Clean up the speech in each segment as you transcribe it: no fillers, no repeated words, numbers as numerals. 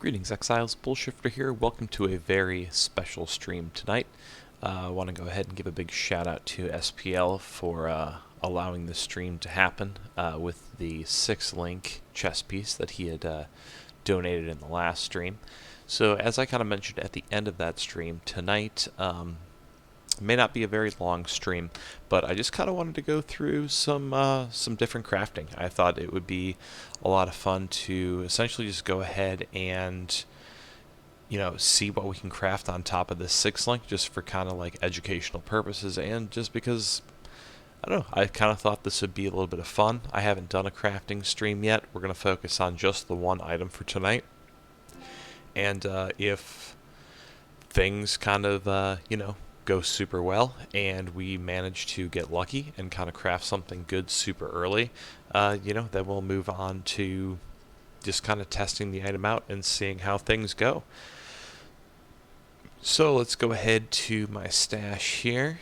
Greetings, Exiles. BullShifter here. Welcome to a very special stream tonight. I want to go ahead and give a big shout out to SPL for allowing this stream to happen with the 6-link chess piece that he had donated in the last stream. So as I kind of mentioned at the end of that stream, tonight may not be a very long stream, but I just kind of wanted to go through some different crafting. I thought it would be a lot of fun to essentially just go ahead and see what we can craft on top of this 6-link, just for kind of like educational purposes, and just because I don't know, I kind of thought this would be a little bit of fun. I haven't done a crafting stream yet. We're going to focus on just the one item for tonight, and if things kind of go super well and we manage to get lucky and kind of craft something good super early, then we'll move on to just kind of testing the item out and seeing how things go. So let's go ahead to my stash here.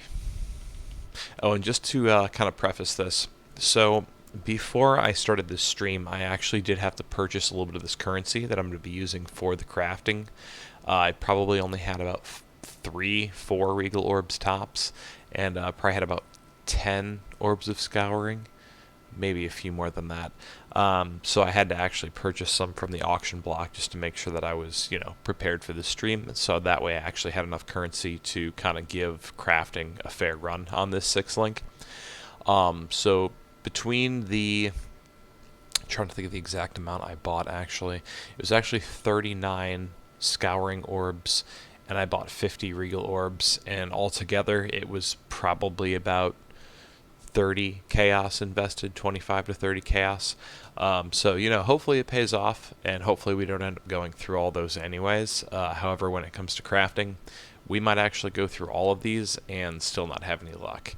Oh, and just to kind of preface this, so before I started this stream, I actually did have to purchase a little bit of this currency that I'm going to be using for the crafting. I probably only had about 3-4 Regal Orbs tops, and probably had about 10 Orbs of Scouring, maybe a few more than that. So I had to actually purchase some from the auction block just to make sure that I was, prepared for the stream. So that way I actually had enough currency to kind of give crafting a fair run on this 6-link. So between the, I'm trying to think of the exact amount I bought actually, it was actually 39 Scouring Orbs, and I bought 50 Regal Orbs, and altogether it was probably about 30 chaos invested, 25 to 30 chaos. So, hopefully it pays off, and hopefully we don't end up going through all those anyways. However, when it comes to crafting, we might actually go through all of these and still not have any luck.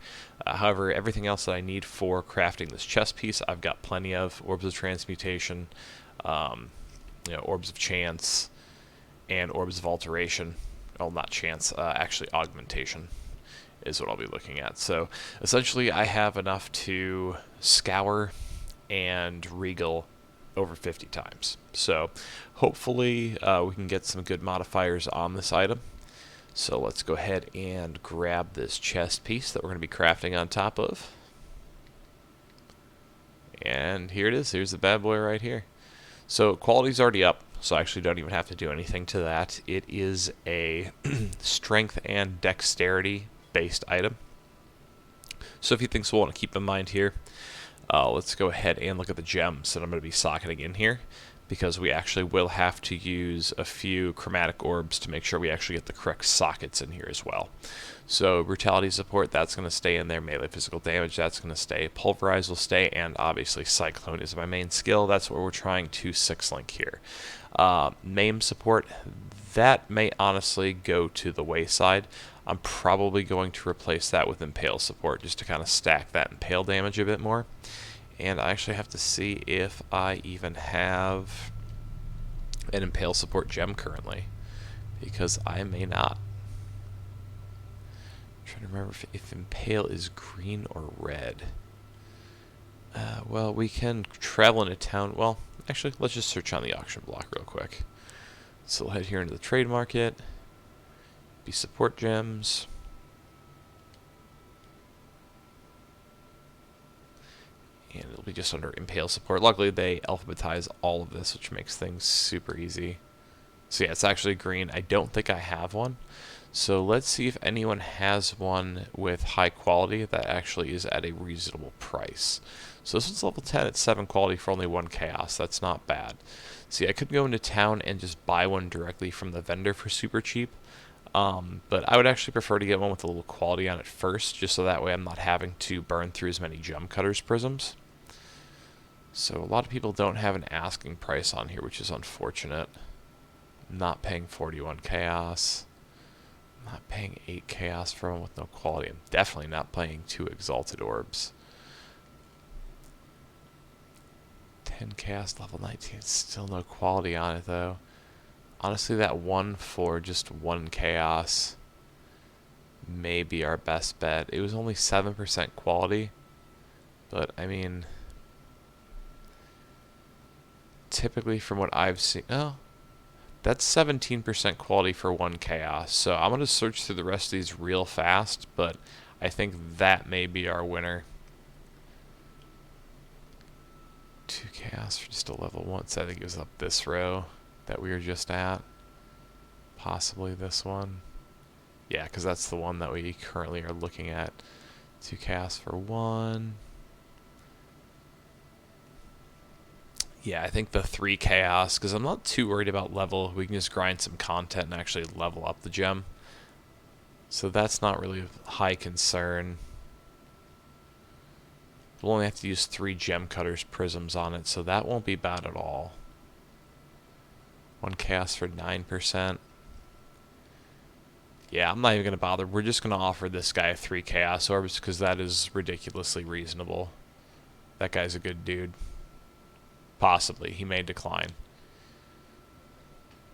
However, everything else that I need for crafting this chess piece, I've got plenty of. Orbs of Transmutation, Orbs of Chance, and Orbs of Alteration. Well, not chance, actually augmentation is what I'll be looking at. So essentially I have enough to scour and regal over 50 times. So hopefully we can get some good modifiers on this item. So let's go ahead and grab this chest piece that we're going to be crafting on top of. And here it is. Here's the bad boy right here. So quality's already up, so I actually don't even have to do anything to that. It is a strength and dexterity based item. So a few things we'll want to keep in mind here. Let's go ahead and look at the gems that I'm going to be socketing in here, because we actually will have to use a few chromatic orbs to make sure we actually get the correct sockets in here as well. So brutality support, that's going to stay in there. Melee physical damage, that's going to stay. Pulverize will stay, and obviously cyclone is my main skill. That's what we're trying to 6-link here. Maim support, that may honestly go to the wayside. I'm probably going to replace that with impale support just to kind of stack that impale damage a bit more. And I actually have to see if I even have an impale support gem currently, because I may not. I'm trying to remember if impale is green or red. Well, we can travel into town. Well, actually, let's just search on the auction block real quick. So we'll head here into the trade market. Be support gems. And it'll be just under impale support. Luckily, they alphabetize all of this, which makes things super easy. So yeah, it's actually green. I don't think I have one. So let's see if anyone has one with high quality that actually is at a reasonable price. So this one's level 10 at 7 quality for only 1 chaos. That's not bad. See, I could go into town and just buy one directly from the vendor for super cheap. But I would actually prefer to get one with a little quality on it first, just so that way I'm not having to burn through as many gem cutters prisms. So a lot of people don't have an asking price on here, which is unfortunate. Not paying 41 chaos. Not paying 8 chaos for one with no quality. I'm definitely not paying 2 exalted orbs. 10 chaos level 19. Still no quality on it though. Honestly, that one for just 1 chaos may be our best bet. It was only 7% quality, but I mean, typically from what I've seen, oh, That's 17% quality for 1 chaos. So I'm going to search through the rest of these real fast, but I think that may be our winner. 2 chaos for just a level 1. So I think it was up this row that we were just at. Possibly this one. Yeah, because that's the one that we currently are looking at. 2 chaos for 1. Yeah, I think the 3 chaos, because I'm not too worried about level. We can just grind some content and actually level up the gem. So that's not really a high concern. We'll only have to use 3 gem cutters prisms on it, so that won't be bad at all. 1 chaos for 9%. Yeah, I'm not even going to bother. We're just going to offer this guy 3 chaos orbs because that is ridiculously reasonable. That guy's a good dude. Possibly. He may decline.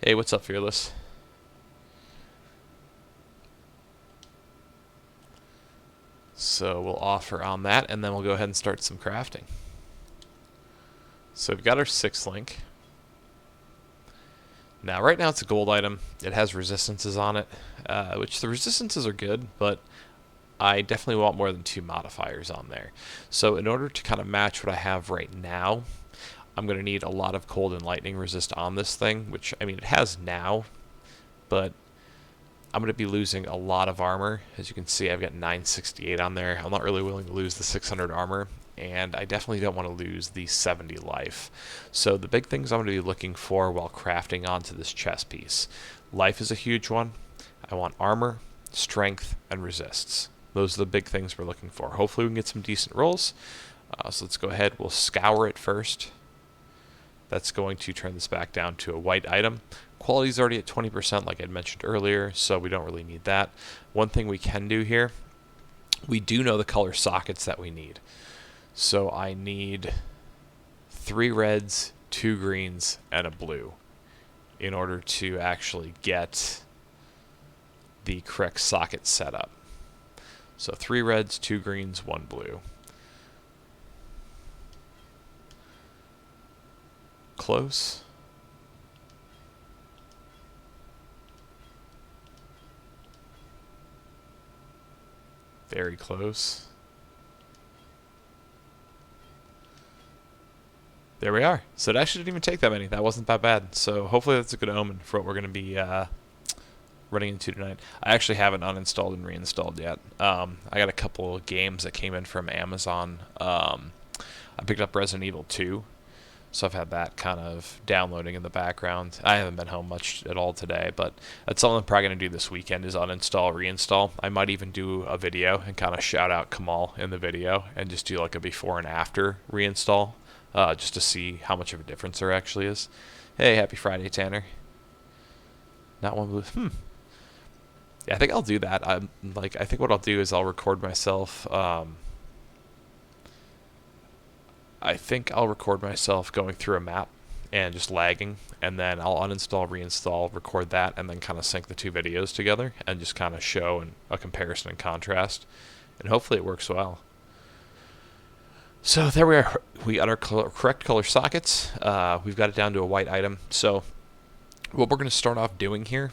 Hey, what's up, Fearless? So we'll offer on that, and then we'll go ahead and start some crafting. So we've got our 6th link. Now, right now it's a gold item. It has resistances on it, which the resistances are good, but I definitely want more than 2 modifiers on there. So in order to kind of match what I have right now, I'm going to need a lot of cold and lightning resist on this thing, which, I mean, it has now, but I'm going to be losing a lot of armor. As you can see, I've got 968 on there. I'm not really willing to lose the 600 armor, and I definitely don't want to lose the 70 life. So the big things I'm going to be looking for while crafting onto this chest piece. Life is a huge one. I want armor, strength, and resists. Those are the big things we're looking for. Hopefully we can get some decent rolls. So let's go ahead. We'll scour it first. That's going to turn this back down to a white item. Quality is already at 20%, like I mentioned earlier, so we don't really need that. One thing we can do here, we do know the color sockets that we need. So I need 3 reds, 2 greens, and a blue in order to actually get the correct socket set up. So 3 reds, 2 greens, 1 blue. Close. Very close. There we are. So it actually didn't even take that many. That wasn't that bad. So hopefully that's a good omen for what we're going to be running into tonight. I actually haven't uninstalled and reinstalled yet. I got a couple of games that came in from Amazon. I picked up Resident Evil 2. So I've had that kind of downloading in the background. I haven't been home much at all today, but that's something I'm probably going to do this weekend is uninstall, reinstall. I might even do a video and kind of shout out Kamal in the video and just do like a before and after reinstall just to see how much of a difference there actually is. Hey, happy Friday, Tanner. Not one blue. Yeah, I think I'll do that. I think what I'll do is I'll record myself. I think I'll record myself going through a map and just lagging, and then I'll uninstall, reinstall, record that, and then kind of sync the 2 videos together and just kind of show a comparison and contrast, and hopefully it works well. So there we are. We got our correct color sockets. We've got it down to a white item. So what we're going to start off doing here,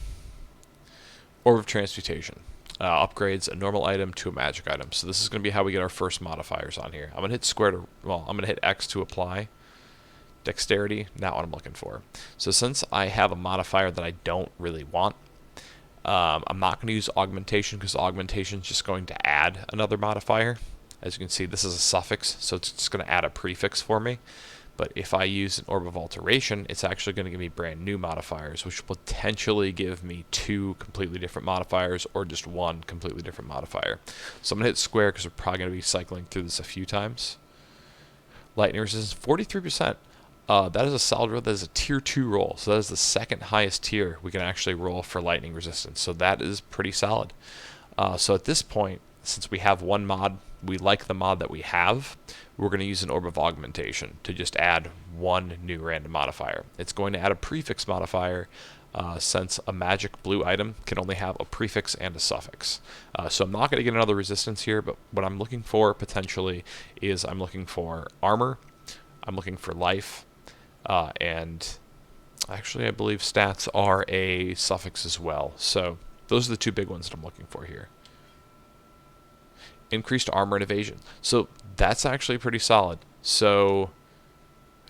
Orb of Transmutation. Upgrades a normal item to a magic item. So this is going to be how we get our first modifiers on here. I'm going to hit I'm going to hit X to apply. Dexterity, not what I'm looking for. So since I have a modifier that I don't really want, I'm not going to use augmentation because augmentation is just going to add another modifier. As you can see, this is a suffix, so it's just going to add a prefix for me. But if I use an Orb of Alteration, it's actually going to give me brand new modifiers, which will potentially give me 2 completely different modifiers or just 1 completely different modifier. So I'm going to hit square because we're probably going to be cycling through this a few times. Lightning resistance, 43%. That is a solid roll. That is a tier 2 roll. So that is the second highest tier we can actually roll for lightning resistance. So that is pretty solid. So at this point, since we have 1 mod, we like the mod that we have, we're going to use an Orb of Augmentation to just add 1 new random modifier. It's going to add a prefix modifier since a magic blue item can only have a prefix and a suffix. So I'm not going to get another resistance here, but what I'm looking for potentially is I'm looking for armor, I'm looking for life, and Actually, I believe stats are a suffix as well. So those are the two big ones that I'm looking for here. Increased armor and evasion. So that's actually pretty solid. So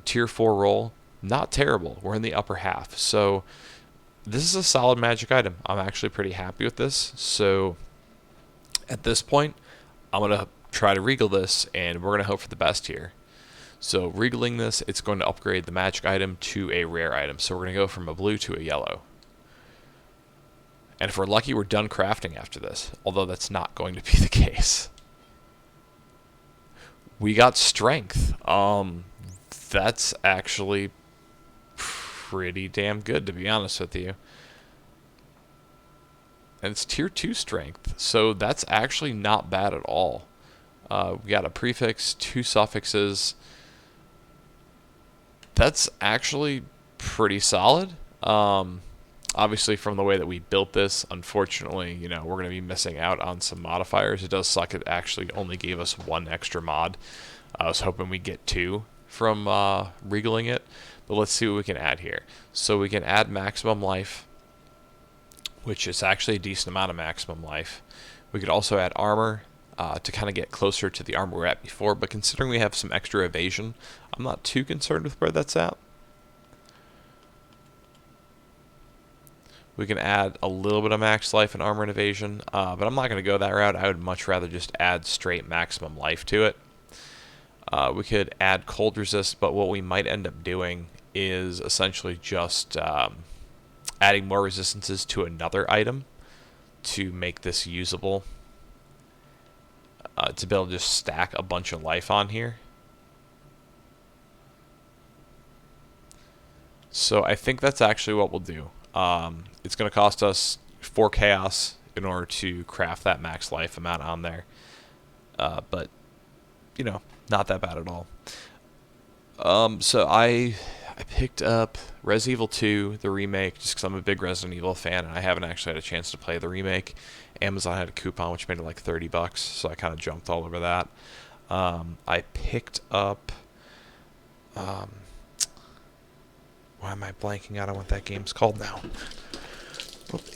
tier 4 roll, not terrible. We're in the upper half. So this is a solid magic item. I'm actually pretty happy with this. So at this point, I'm going to try to regal this, and we're going to hope for the best here. So regaling this, it's going to upgrade the magic item to a rare item. So we're going to go from a blue to a yellow. And if we're lucky, we're done crafting after this, although that's not going to be the case. We got strength. That's actually pretty damn good, to be honest with you. And it's tier 2 strength, so that's actually not bad at all. We got a prefix, 2 suffixes. That's actually pretty solid. Obviously, from the way that we built this, unfortunately, you know, we're going to be missing out on some modifiers. It does suck it actually only gave us 1 extra mod. I was hoping we'd get 2 from regaling it, but let's see what we can add here. So we can add maximum life, which is actually a decent amount of maximum life. We could also add armor to kind of get closer to the armor we were at before, but considering we have some extra evasion, I'm not too concerned with where that's at. We can add a little bit of max life and armor and evasion, but I'm not going to go that route. I would much rather just add straight maximum life to it. We could add cold resist, but what we might end up doing is essentially just adding more resistances to another item to make this usable, to be able to just stack a bunch of life on here. So I think that's actually what we'll do. It's going to cost us 4 chaos in order to craft that max life amount on there. But, you know, not that bad at all. So I picked up Resident Evil 2, the remake, just because I'm a big Resident Evil fan, and I haven't actually had a chance to play the remake. Amazon had a coupon which made it like $30, so I kind of jumped all over that. I picked up... why am I blanking out on what that game's called now?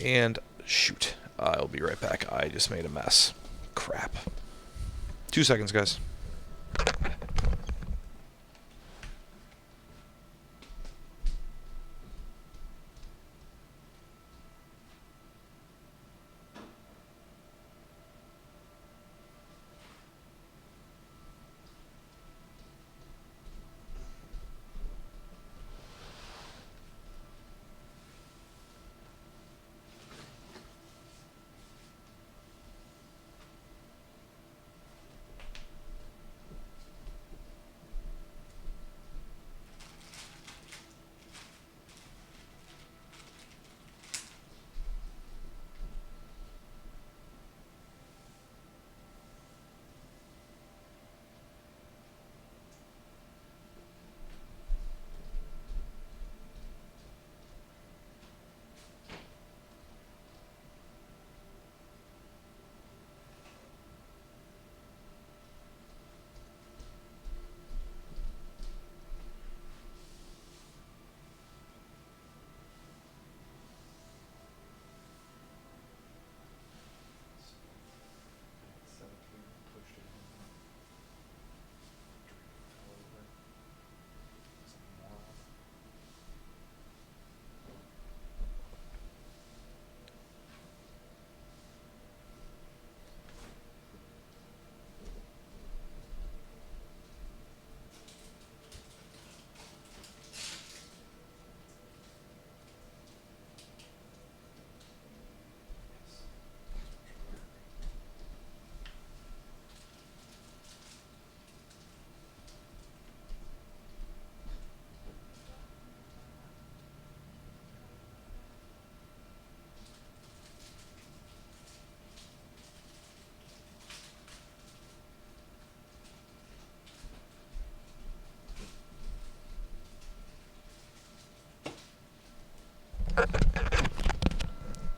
And shoot, I'll be right back. I just made a mess. Crap. 2 seconds, guys.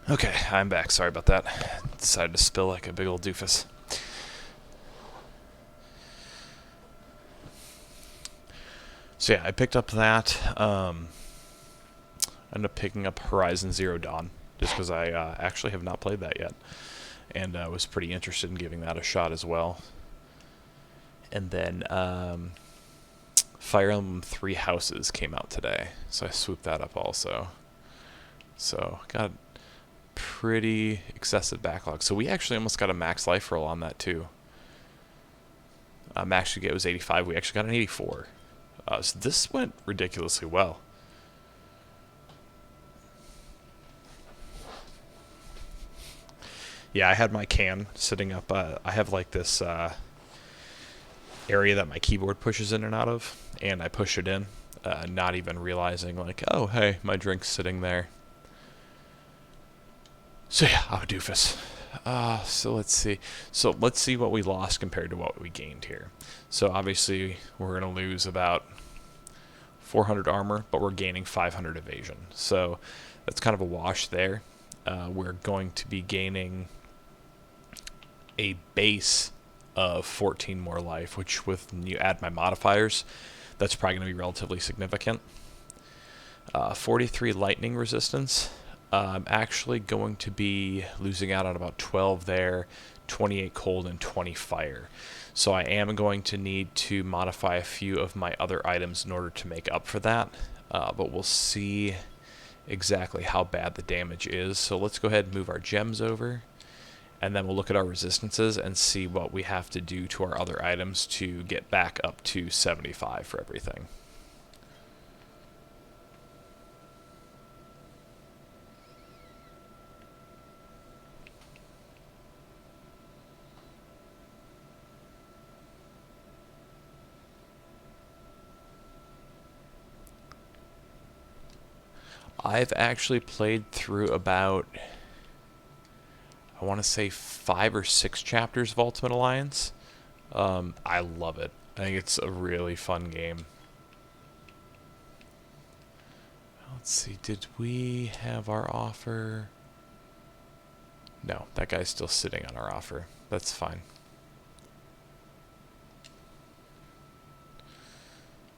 Okay, I'm back. Sorry about that. Decided to spill like a big old doofus. So yeah, I picked up that. I ended up picking up Horizon Zero Dawn just because I actually have not played that yet, and I was pretty interested in giving that a shot as well. And then Fire Emblem Three Houses came out today, so I swooped that up also. So got a pretty excessive backlog. So we actually almost got a max life roll on that too. Max should get was 85. We actually got an 84. So this went ridiculously well. Yeah, I had my can sitting up. I have like this area that my keyboard pushes in and out of, and I push it in, not even realizing like, oh hey, my drink's sitting there. So yeah, I'm a doofus. So let's see. So let's see what we lost compared to what we gained here. So obviously we're going to lose about 400 armor, but we're gaining 500 evasion. So that's kind of a wash there. We're going to be gaining a base of 14 more life, which with you add my modifiers, that's probably going to be relatively significant. 43 lightning resistance. I'm actually going to be losing out on about 12 there, 28 cold, and 20 fire. So I am going to need to modify a few of my other items in order to make up for that. But we'll see exactly how bad the damage is. So let's go ahead and move our gems over, and then we'll look at our resistances and see what we have to do to our other items to get back up to 75 for everything. I've actually played through about, I want to say 5 or 6 chapters of Ultimate Alliance. I love it. I think it's a really fun game. Let's see, did we have our offer? No, that guy's still sitting on our offer. That's fine.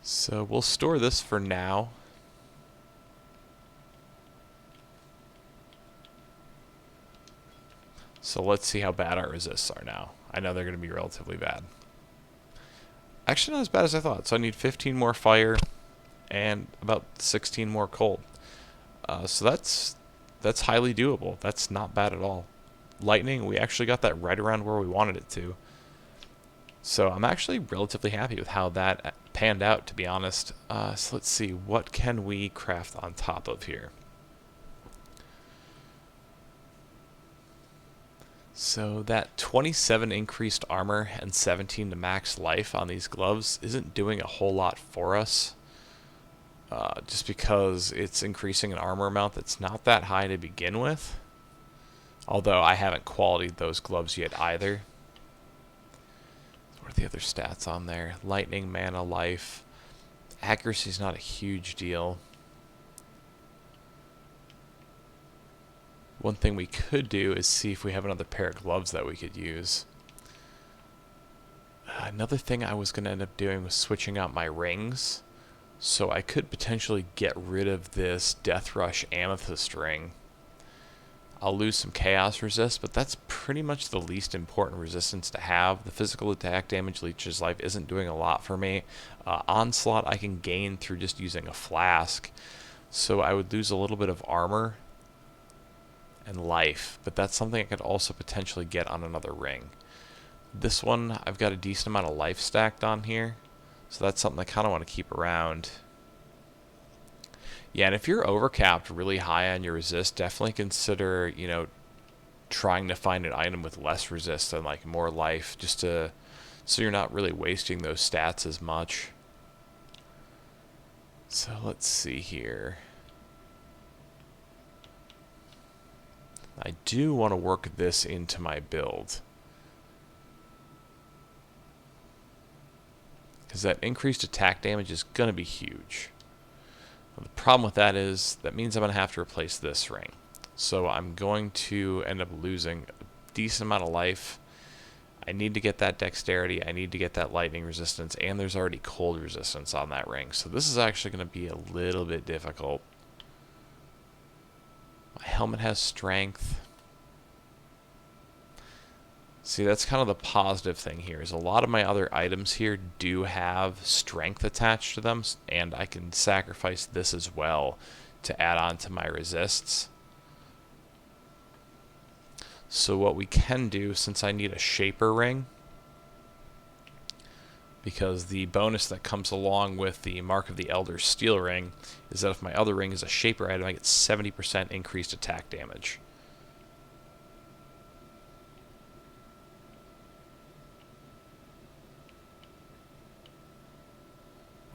So we'll store this for now. So let's see how bad our resists are now. I know they're going to be relatively bad. Actually, not as bad as I thought. So I need 15 more fire and about 16 more cold. So that's highly doable. That's not bad at all. Lightning, we actually got that right around where we wanted it to. So I'm actually relatively happy with how that panned out, to be honest. So let's see, what can we craft on top of here? So that 27 increased armor and 17 to max life on these gloves isn't doing a whole lot for us. Just because it's increasing an armor amount that's not that high to begin with. Although I haven't qualityed those gloves yet either. What are the other stats on there? Lightning, mana, life. Accuracy is not a huge deal. One thing we could do is see if we have another pair of gloves that we could use. Another thing I was going to end up doing was switching out my rings. So I could potentially get rid of this Death Rush Amethyst ring. I'll lose some Chaos Resist, but that's pretty much the least important resistance to have. The physical attack damage leeches life isn't doing a lot for me. Onslaught I can gain through just using a flask. So I would lose a little bit of armor and life, but that's something I could also potentially get on another ring. This one, I've got a decent amount of life stacked on here, so that's something I kind of want to keep around. Yeah, and if you're overcapped really high on your resist, definitely consider, you know, trying to find an item with less resist and like more life, just to so you're not really wasting those stats as much. So let's see here. I do want to work this into my build, because that increased attack damage is going to be huge. The problem with that is that means I'm going to have to replace this ring. So I'm going to end up losing a decent amount of life. I need to get that dexterity, I need to get that lightning resistance, and there's already cold resistance on that ring. So this is actually going to be a little bit difficult. helmet has strength. See, that's kind of the positive thing here, is a lot of my other items here do have strength attached to them, and I can sacrifice this as well to add on to my resists. So what we can do, since I need a shaper ring, because the bonus that comes along with the Mark of the Elder steel ring is that if my other ring is a shaper item, I get 70% increased attack damage.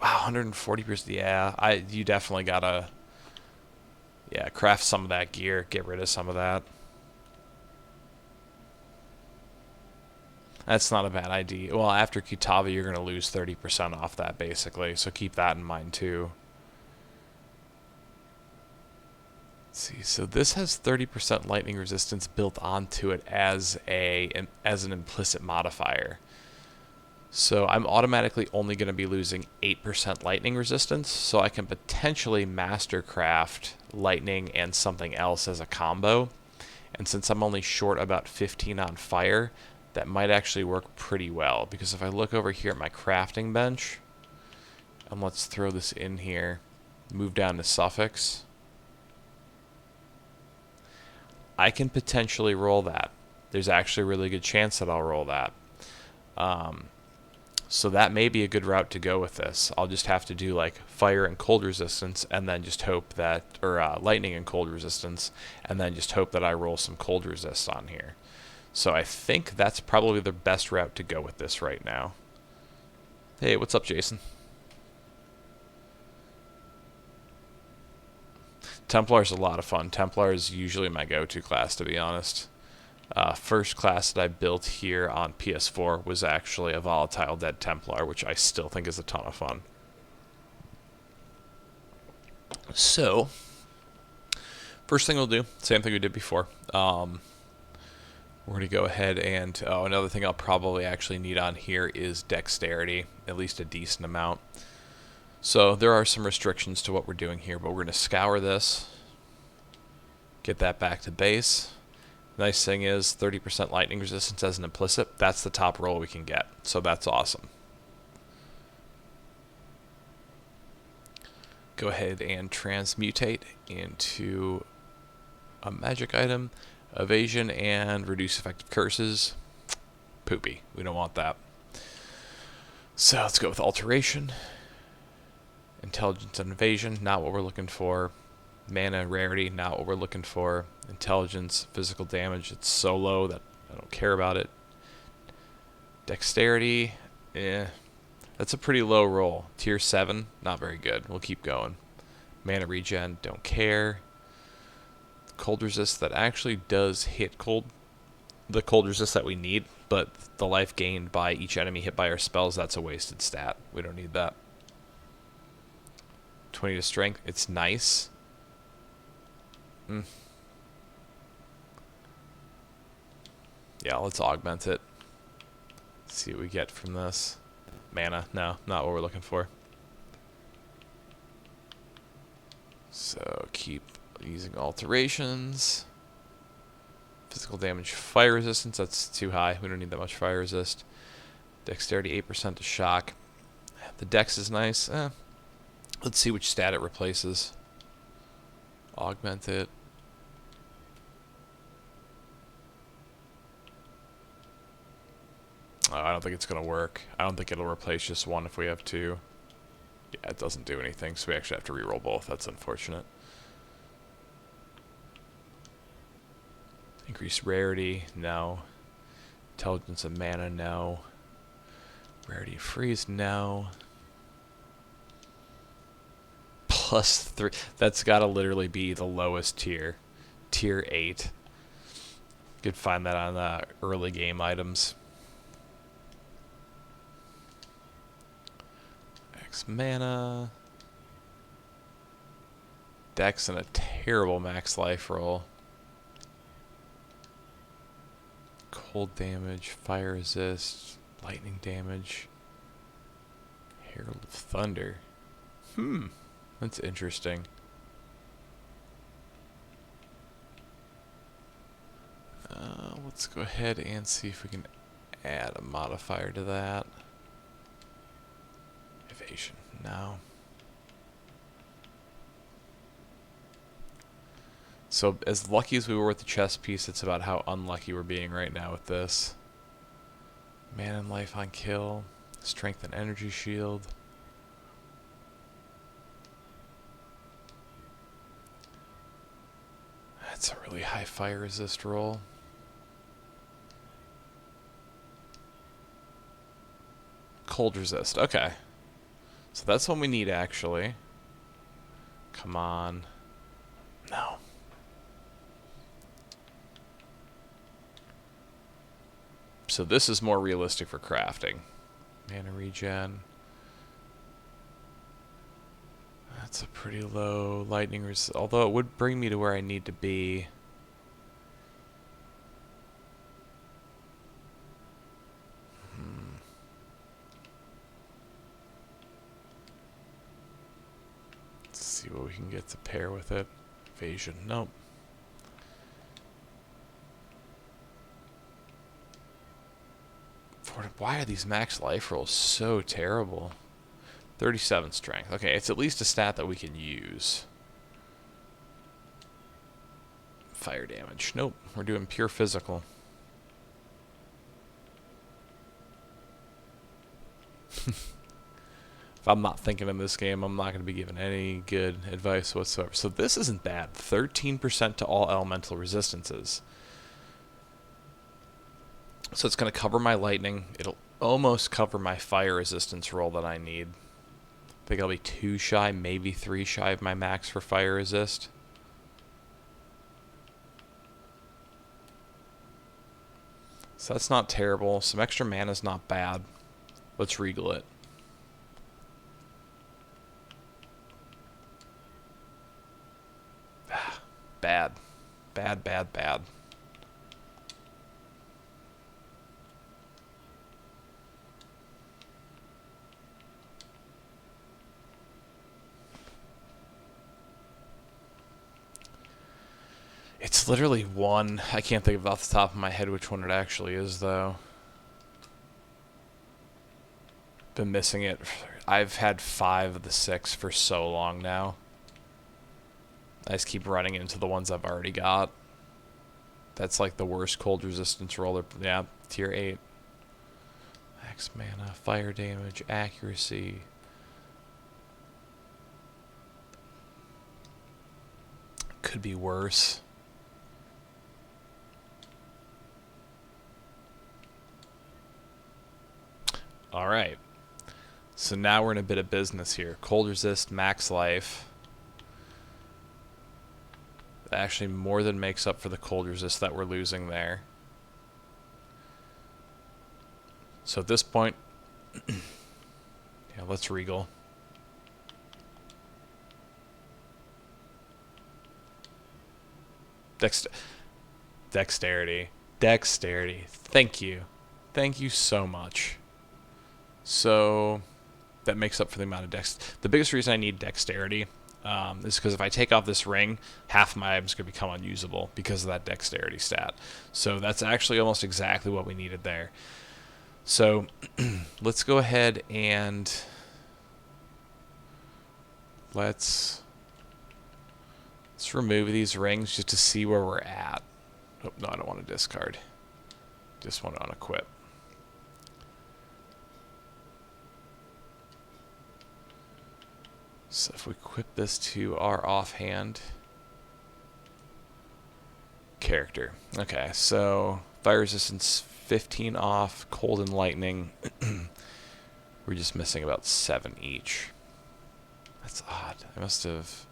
Wow, 140%. Yeah, you definitely gotta craft some of that gear, get rid of some of that. That's not a bad idea. Well, after Kutava, you're going to lose 30% off that, basically, so keep that in mind, too. Let's see, so this has 30% lightning resistance built onto it as an implicit modifier. So I'm automatically only going to be losing 8% lightning resistance, so I can potentially mastercraft lightning and something else as a combo. And since I'm only short about 15 on fire, that might actually work pretty well, because if I look over here at my crafting bench, and let's throw this in here, move down to suffix, I can potentially roll that. There's actually a really good chance that I'll roll that. So that may be a good route to go with this. I'll just have to do like fire and cold resistance, and then just hope that, or lightning and cold resistance, and then just hope that I roll some cold resist on here. So I think that's probably the best route to go with this right now. Hey, what's up, Jason? Templar is a lot of fun. Templar is usually my go-to class, to be honest. First class that I built here on PS4 was actually a Volatile Dead Templar, which I still think is a ton of fun. So, first thing we'll do, same thing we did before. We're going to go ahead and, another thing I'll probably actually need on here is dexterity, at least a decent amount. So there are some restrictions to what we're doing here, but we're going to scour this, get that back to base. Nice thing is 30% lightning resistance as an implicit. That's the top roll we can get, so that's awesome. Go ahead and transmutate into a magic item. Evasion and reduce effective curses. Poopy. We don't want that. So let's go with alteration. Intelligence and evasion, not what we're looking for. Mana and rarity, not what we're looking for. Intelligence, physical damage, it's so low that I don't care about it. Dexterity, that's a pretty low roll. Tier 7, not very good. We'll keep going. Mana regen, don't care. Cold resist, that actually does hit the cold resist that we need, but the life gained by each enemy hit by our spells, that's a wasted stat. We don't need that. 20 to strength, it's nice. Yeah, let's augment it. See what we get from this. Mana, no, not what we're looking for. So keep using alterations. Physical damage, fire resistance, that's too high. We don't need that much fire resist. Dexterity, 8% to shock. The dex is nice. Let's see which stat it replaces. Augment it. Oh, I don't think it's going to work. I don't think it'll replace just one if we have two. Yeah, it doesn't do anything, so we actually have to reroll both. That's unfortunate. Increase rarity, no. Intelligence and mana, no. Rarity and freeze, no. +3. That's got to literally be the lowest tier. Tier 8. You could find that on the early game items. X mana. Dex and a terrible max life roll. Cold damage, fire resist, lightning damage. Herald of Thunder. That's interesting. Let's go ahead and see if we can add a modifier to that. Evasion, no. So as lucky as we were with the chess piece, it's about how unlucky we're being right now with this. Man and life on kill. Strength and energy shield. That's a really high fire resist roll. Cold resist, okay. So that's what we need actually. Come on. No. So this is more realistic for crafting. Mana regen. That's a pretty low lightning resist, although it would bring me to where I need to be. Let's see what we can get to pair with it. Evasion, nope. Why are these max life rolls so terrible? 37 strength. Okay, it's at least a stat that we can use. Fire damage. Nope, we're doing pure physical. If I'm not thinking in this game, I'm not going to be giving any good advice whatsoever. So this isn't bad. 13% to all elemental resistances. So it's going to cover my lightning. It'll almost cover my fire resistance roll that I need. I think I'll be 2 shy, maybe 3 shy of my max for fire resist. So that's not terrible. Some extra mana is not bad. Let's regal it. Bad. Bad, bad, bad. It's literally one. I can't think of off the top of my head which one it actually is, though. Been missing it. I've had 5 of the 6 for so long now. I just keep running into the ones I've already got. That's like the worst cold resistance roller. Yeah, tier 8. Max mana, fire damage, accuracy. Could be worse. Alright. So now we're in a bit of business here. Cold resist, max life. That actually more than makes up for the cold resist that we're losing there. So at this point, yeah, let's regal. Dexterity. Dexterity. Thank you. Thank you so much. So that makes up for the amount of dex. The biggest reason I need dexterity is because if I take off this ring, half my items could become unusable because of that dexterity stat. So that's actually almost exactly what we needed there. So let's go ahead and let's remove these rings just to see where we're at. Oh, no, I don't want to discard. Just want to unequip. So if we equip this to our offhand character. Okay, so fire resistance 15 off, cold and lightning. We're just missing about 7 each. That's odd. I must have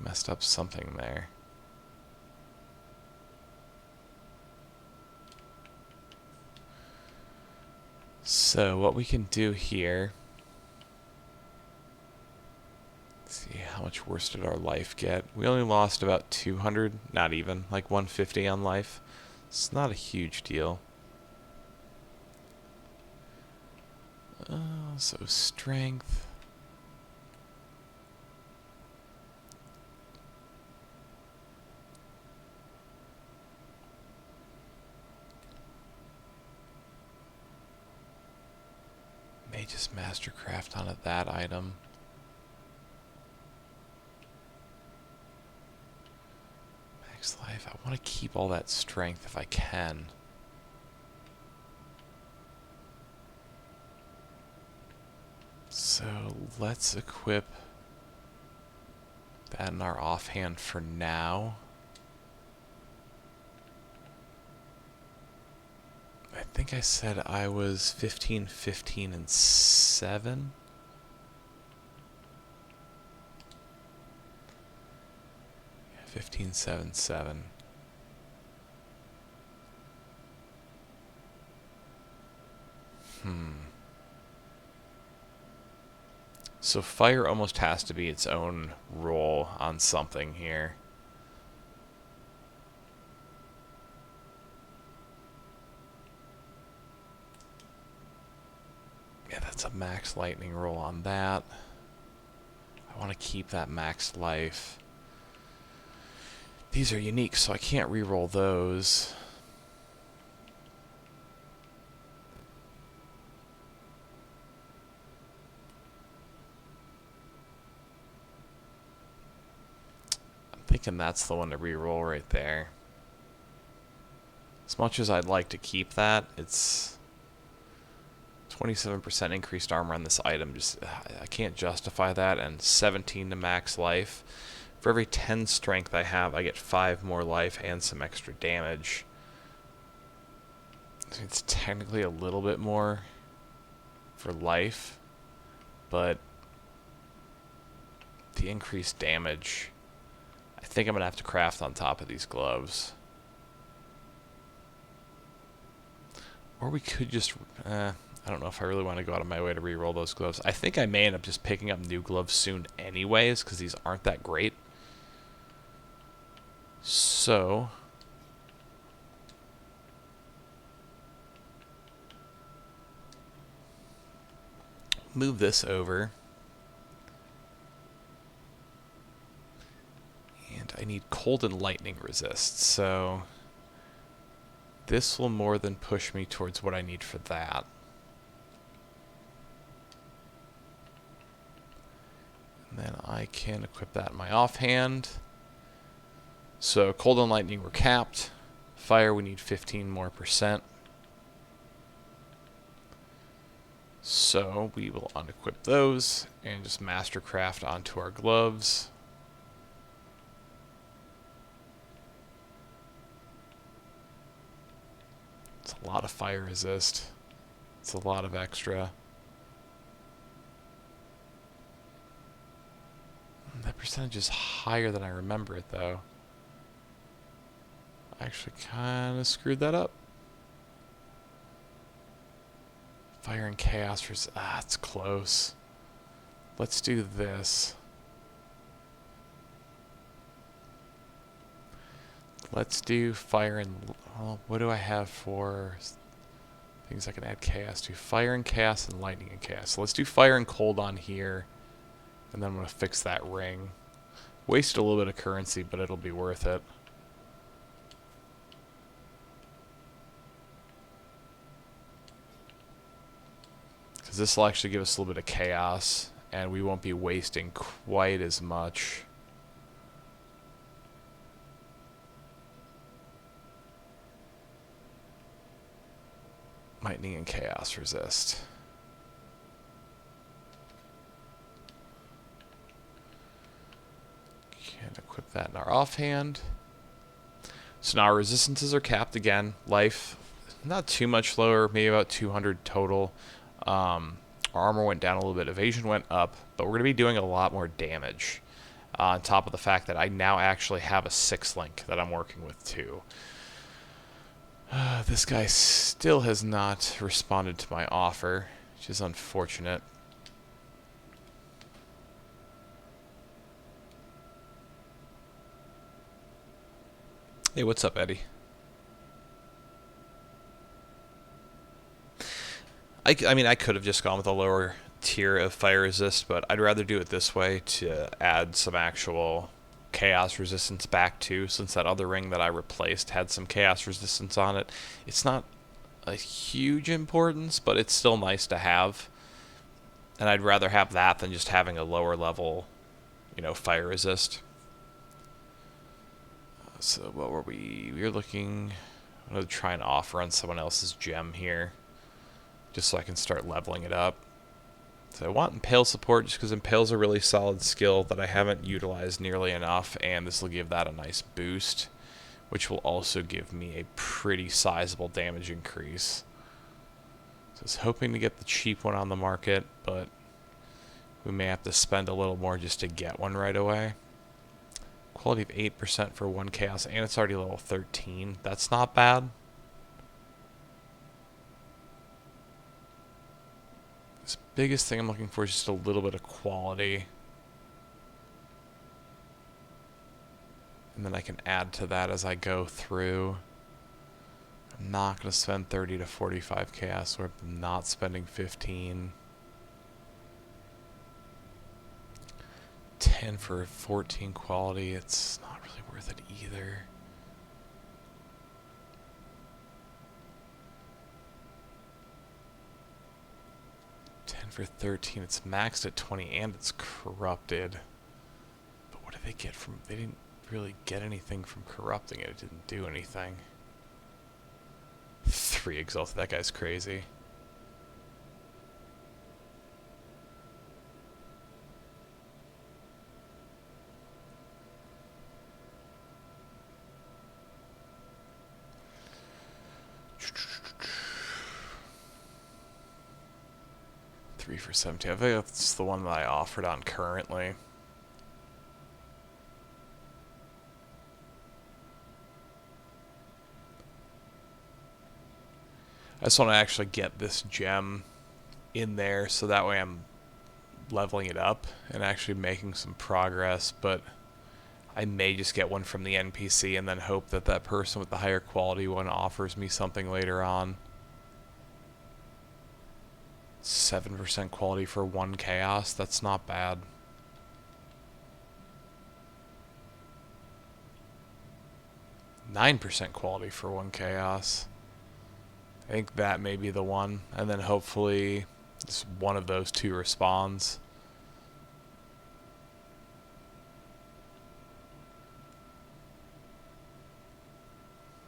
messed up something there. So what we can do here, let's see, how much worse did our life get? We only lost about 200, not even, like 150 on life. It's not a huge deal. So strength. just mastercraft onto that item. Max life. I want to keep all that strength if I can. So let's equip that in our offhand for now. I think I said I was 15, 15, and 7. Yeah, 15, 7, 7. So fire almost has to be its own roll on something here. Yeah, that's a max lightning roll on that. I want to keep that max life. These are unique, so I can't re-roll those. I'm thinking that's the one to re-roll right there. As much as I'd like to keep that, it's 27% increased armor on this item. Just I can't justify that. And 17 to max life. For every 10 strength I have, I get 5 more life and some extra damage. It's technically a little bit more for life, but the increased damage, I think I'm going to have to craft on top of these gloves. Or we could just... I don't know if I really want to go out of my way to re-roll those gloves. I think I may end up just picking up new gloves soon anyways, because these aren't that great. So... move this over. And I need cold and lightning resist, so... this will more than push me towards what I need for that. And then I can equip that in my offhand. So cold and lightning were capped. Fire we need 15 more %. So we will unequip those and just mastercraft onto our gloves. It's a lot of fire resist. It's a lot of extra. That percentage is higher than I remember it, though. I actually kind of screwed that up. Fire and chaos resist. Ah, it's close. Let's do this. Let's do fire and... well, what do I have for things I can add chaos to? Fire and chaos and lightning and chaos. So let's do fire and cold on here. And then I'm going to fix that ring. Wasted a little bit of currency, but it'll be worth it. Because this will actually give us a little bit of chaos, and we won't be wasting quite as much. Lightning and chaos resist. Can't equip that in our offhand. So now our resistances are capped again. Life, not too much lower, maybe about 200 total. Our armor went down a little bit. Evasion went up, but we're going to be doing a lot more damage. On top of the fact that I now actually have a 6-link that I'm working with too. This guy still has not responded to my offer, which is unfortunate. Hey, what's up, Eddie? I mean, I could have just gone with a lower tier of fire resist, but I'd rather do it this way to add some actual chaos resistance back too, since that other ring that I replaced had some chaos resistance on it. It's not a huge importance, but it's still nice to have. And I'd rather have that than just having a lower level, you know, fire resist. So what were we? We were looking. I'm going to try and offer on someone else's gem here, just so I can start leveling it up. So I want Impale support just because Impale's a really solid skill that I haven't utilized nearly enough, and this will give that a nice boost, which will also give me a pretty sizable damage increase. So I was hoping to get the cheap one on the market, but we may have to spend a little more just to get one right away. Quality of 8% for 1 chaos, and it's already level 13. That's not bad. This biggest thing I'm looking for is just a little bit of quality. And then I can add to that as I go through. I'm not going to spend 30 to 45 chaos, or I'm not spending 15. 10 for 14 quality, it's not really worth it either. For 13, it's maxed at 20 and it's corrupted. But what did they get from? They didn't really get anything from corrupting it. It didn't do anything. 3 exalted. That guy's crazy. For 17. I think that's the one that I offered on currently. I just want to actually get this gem in there so that way I'm leveling it up and actually making some progress, but I may just get one from the NPC and then hope that that person with the higher quality one offers me something later on. 7% quality for 1 chaos, that's not bad. %9 quality for 1 chaos. I think that may be the one, and then hopefully just one of those two responds.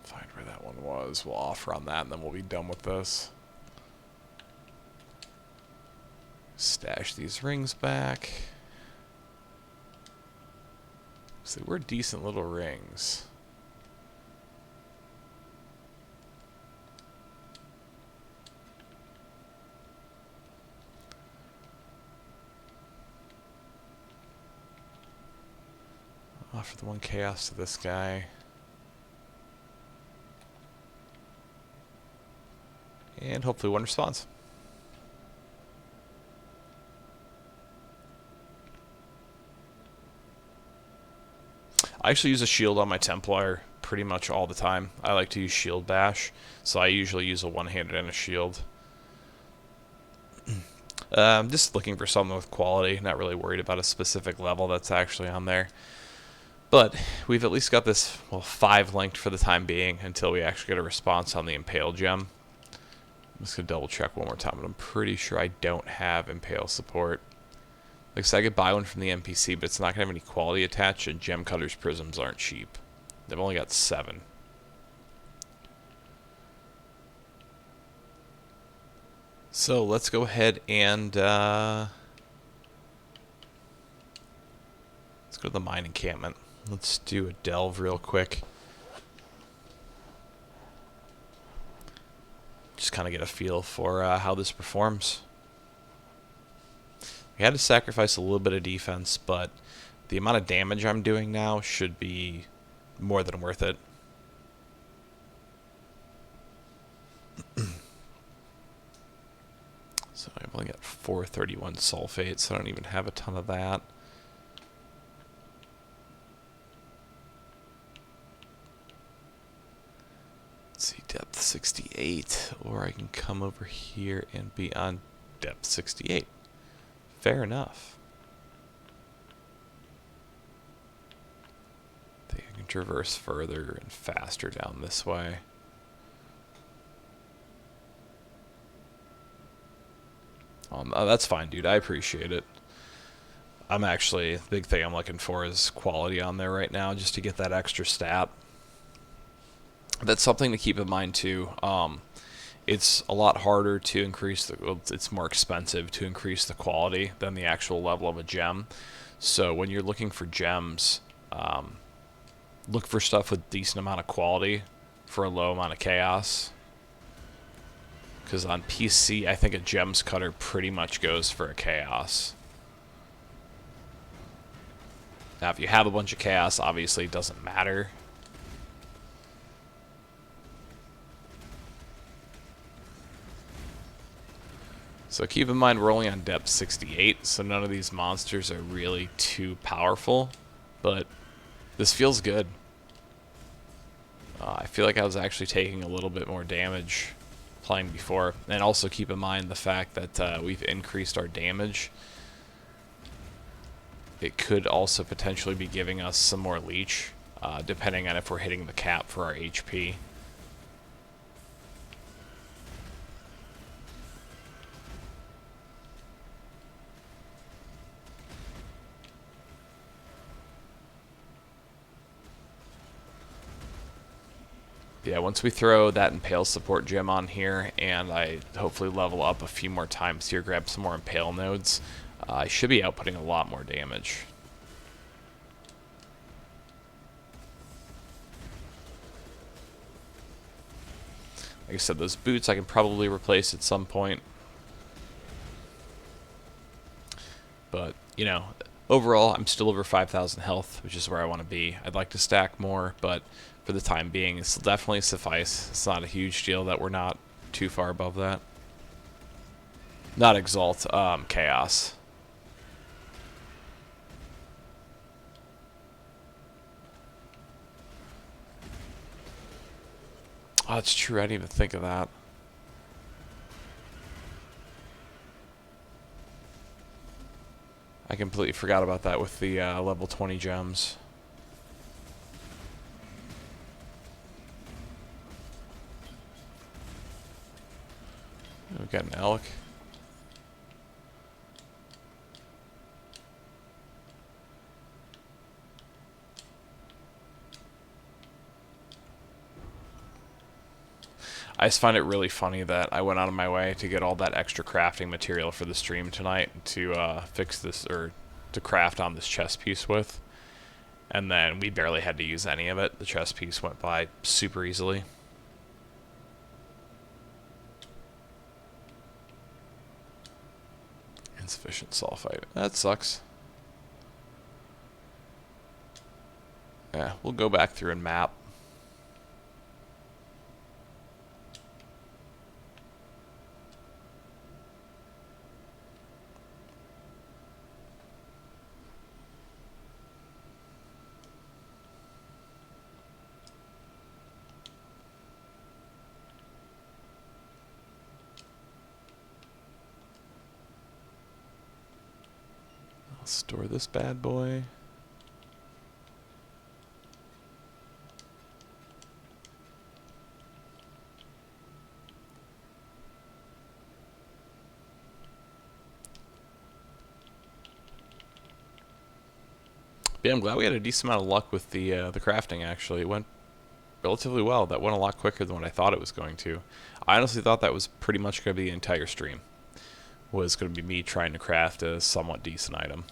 Find where that one was. We'll offer on that, and then we'll be done with this. Stash these rings back. So they were decent little rings. Offer the 1 chaos to this guy. And hopefully one responds. I actually use a shield on my Templar pretty much all the time. I like to use shield bash, so I usually use a one-handed and a shield. I'm just looking for something with quality, not really worried about a specific level that's actually on there. But we've at least got this, well, 5 linked for the time being until we actually get a response on the Impale gem. I'm just going to double check one more time, but I'm pretty sure I don't have Impale support. Like I said, I could buy one from the NPC, but it's not going to have any quality attached, and Gem Cutter's prisms aren't cheap. They've only got 7. So let's go ahead and let's go to the mine encampment. Let's do a delve real quick. Just kind of get a feel for how this performs. We had to sacrifice a little bit of defense, but the amount of damage I'm doing now should be more than worth it. So I've only got 431 sulfate, so I don't even have a ton of that. Let's see, depth 68, or I can come over here and be on depth 68. Fair enough. I think I can traverse further and faster down this way. Oh, that's fine, dude. I appreciate it. I'm actually, the big thing I'm looking for is quality on there right now, just to get that extra stat. That's something to keep in mind too. It's a lot harder to increase the, well, it's more expensive to increase the quality than the actual level of a gem. So when you're looking for gems, look for stuff with decent amount of quality for a low amount of chaos. Because on PC, I think a gems cutter pretty much goes for a chaos. Now, if you have a bunch of chaos, obviously it doesn't matter. So keep in mind we're only on depth 68, so none of these monsters are really too powerful, but this feels good. I feel like I was actually taking a little bit more damage playing before, and also keep in mind the fact that we've increased our damage. It could also potentially be giving us some more leech, depending on if we're hitting the cap for our HP. Yeah, once we throw that Impale support gem on here, and I hopefully level up a few more times here, grab some more Impale nodes, I should be outputting a lot more damage. Like I said, those boots I can probably replace at some point. But, you know, overall, I'm still over 5,000 health, which is where I want to be. I'd like to stack more, but for the time being, it's definitely suffice. It's not a huge deal that we're not too far above that. Not Exalt, Chaos. Oh, that's true. I didn't even think of that. I completely forgot about that with the level 20 gems. We've got an elk. I just find it really funny that I went out of my way to get all that extra crafting material for the stream tonight to fix this, or to craft on this chest piece with. And then we barely had to use any of it. The chest piece went by super easily. Insufficient sulfite. That sucks. Yeah, we'll go back through and map. I'll store this bad boy. Yeah, I'm glad we had a decent amount of luck with the crafting, actually. It went relatively well. That went a lot quicker than what I thought it was going to. I honestly thought that was pretty much going to be the entire stream. Was going to be me trying to craft a somewhat decent item.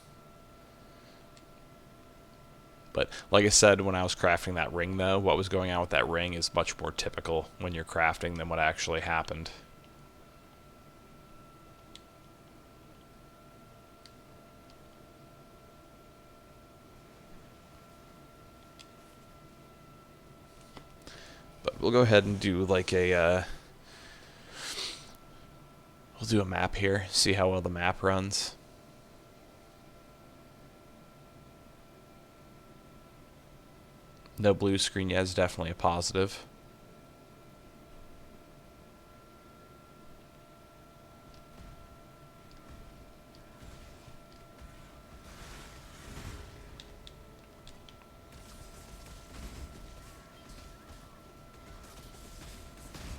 But like I said, when I was crafting that ring, though, what was going on with that ring is much more typical when you're crafting than what actually happened. But we'll go ahead and do like a... we'll do a map here, see how well the map runs. No blue screen yet is definitely a positive.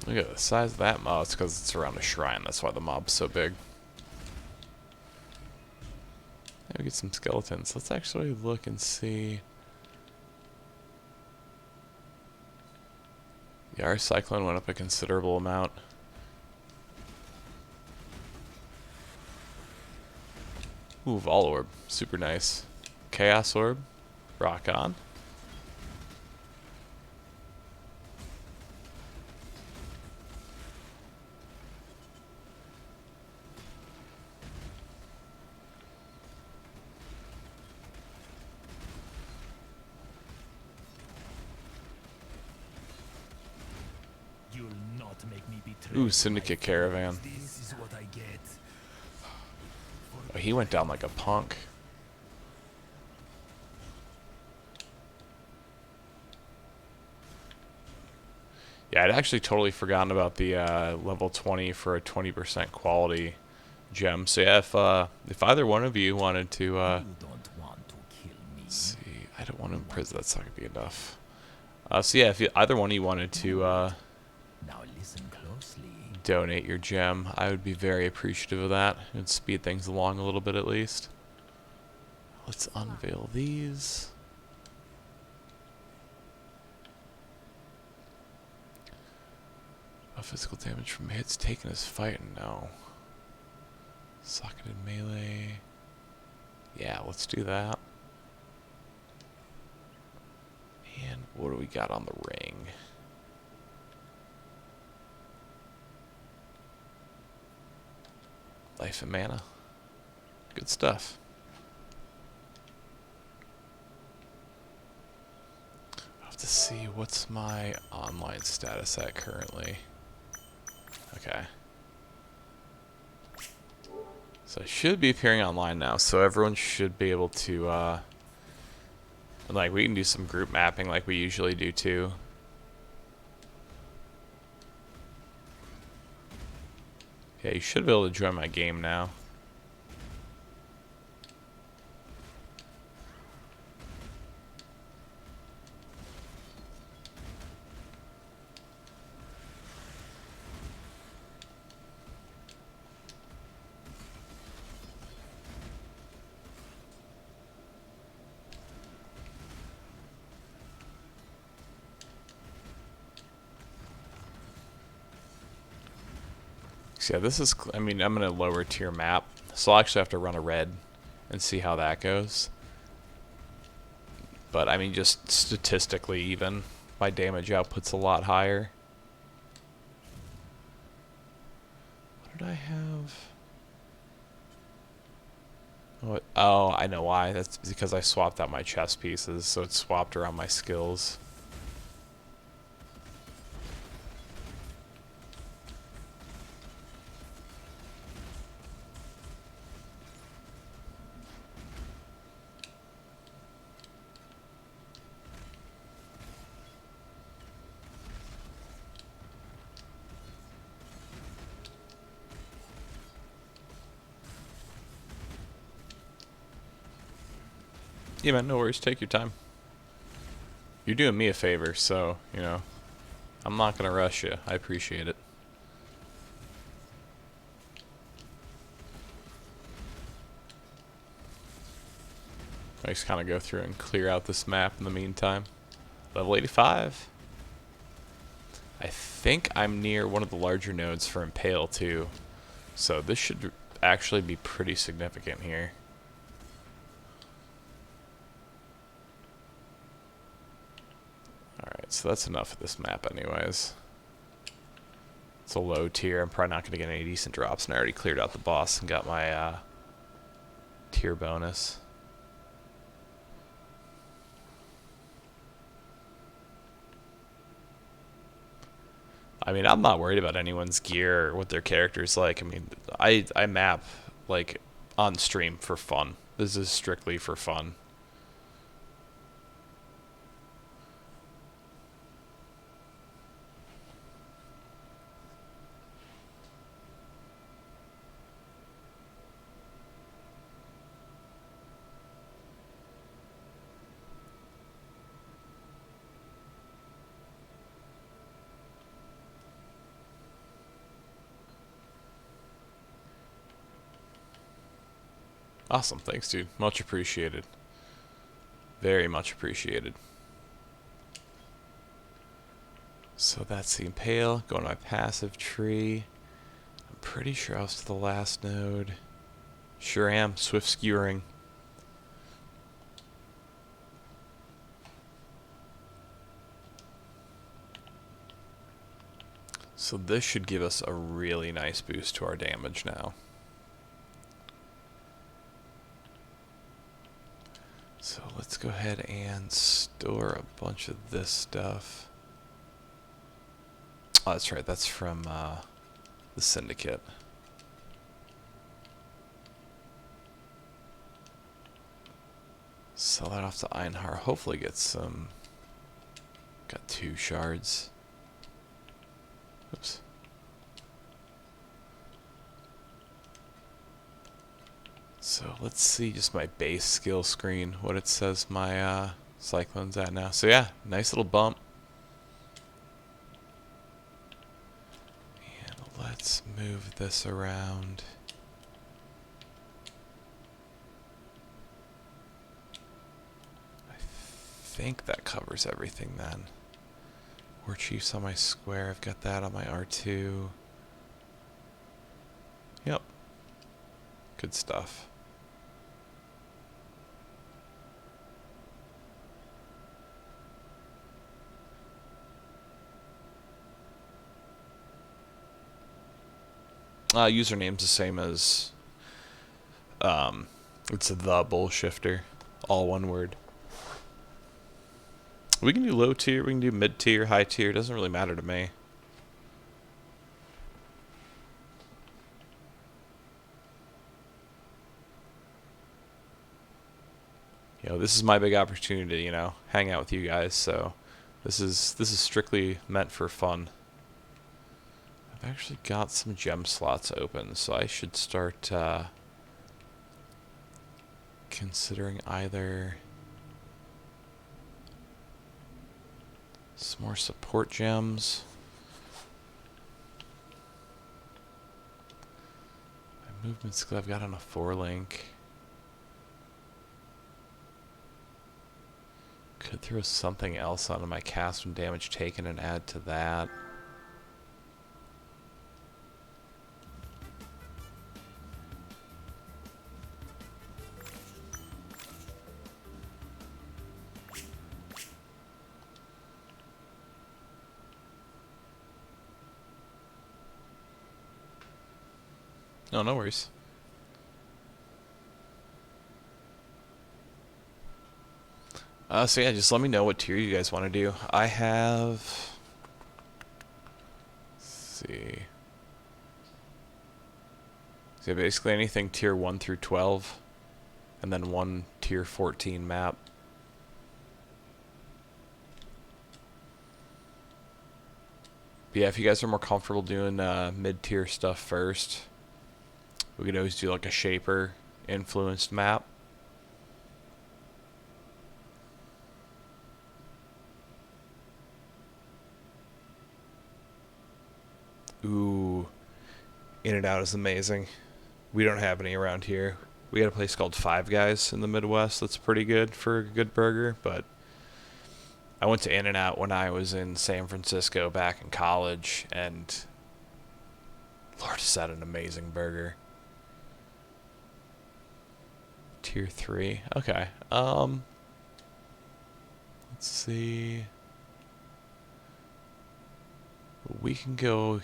Look at the size of that mob. It's because it's around a shrine. That's why the mob's so big. Maybe get some skeletons. Let's actually look and see. Yeah, our cyclone went up a considerable amount. Ooh, Vol Orb. Super nice. Chaos Orb. Rock on. You'll not make me betray. Ooh, Syndicate Caravan. This is what I get. Oh, he went down like a punk. Yeah, I'd actually totally forgotten about the level 20 for a 20% quality gem. So yeah, if either one of you wanted to, You don't want to kill me. let's see, I don't want to imprison. That's not gonna be enough. So yeah, if either one of you wanted to Now listen closely. donate your gem, I would be very appreciative of that. It would speed things along a little bit at least. Let's unveil these. Physical damage from hits taken as fighting. No. Socketed melee. Yeah, let's do that. And what do we got on the ring? Life and mana. Good stuff. I'll have to see what's my online status at currently. Okay. So I should be appearing online now, so everyone should be able to, like, we can do some group mapping like we usually do too. Yeah, you should be able to join my game now. So yeah, this is, I mean, I'm in a lower tier map, so I'll actually have to run a red and see how that goes. But I mean, just statistically even, my damage output's a lot higher. What did I have? What? Oh, I know why. That's because I swapped out my chess pieces, so it swapped around my skills. Yeah, man, no worries. Take your time. You're doing me a favor, so, you know, I'm not going to rush you. I appreciate it. I just kind of go through and clear out this map in the meantime. Level 85. I think I'm near one of the larger nodes for Impale, too. So this should actually be pretty significant here. Alright, so that's enough of this map anyways. It's a low tier. I'm probably not going to get any decent drops, and I already cleared out the boss and got my tier bonus. I mean, I'm not worried about anyone's gear or what their character's like. I mean, I map, like, on stream for fun. This is strictly for fun. Awesome. Thanks, dude. Much appreciated. Very much appreciated. So that's the Impale. Going to my passive tree. I'm pretty sure I was to the last node. Sure am. Swift skewering. So this should give us a really nice boost to our damage now. So let's go ahead and store a bunch of this stuff. Oh, that's right. That's from the Syndicate. Sell that off to Einhar. Hopefully get some... Got 2 shards. Oops. So let's see just my base skill screen, what it says my Cyclone's at now. So yeah, nice little bump. And let's move this around. I think that covers everything then. War Chief's on my square, I've got that on my R2. Yep. Good stuff. Username's the same as, it's the BullShifter, all one word. We can do low tier, we can do mid tier, high tier, it doesn't really matter to me. You know, this is my big opportunity, you know, hang out with you guys, so this is strictly meant for fun. I've actually got some gem slots open, so I should start considering either some more support gems. My movement skill I've got on a 4-link. Could throw something else onto my cast from damage taken and add to that. No, no worries. So yeah, just let me know what tier you guys want to do. I have... Let's see. So basically anything tier 1 through 12. And then 1 tier 14 map. But yeah, if you guys are more comfortable doing mid-tier stuff first, we could always do like a Shaper influenced map. Ooh, In and Out is amazing. We don't have any around here. We got a place called Five Guys in the Midwest that's pretty good for a good burger, but I went to In and Out when I was in San Francisco back in college, and Lord, is that an amazing burger. Tier 3. Okay. Let's see. We can go...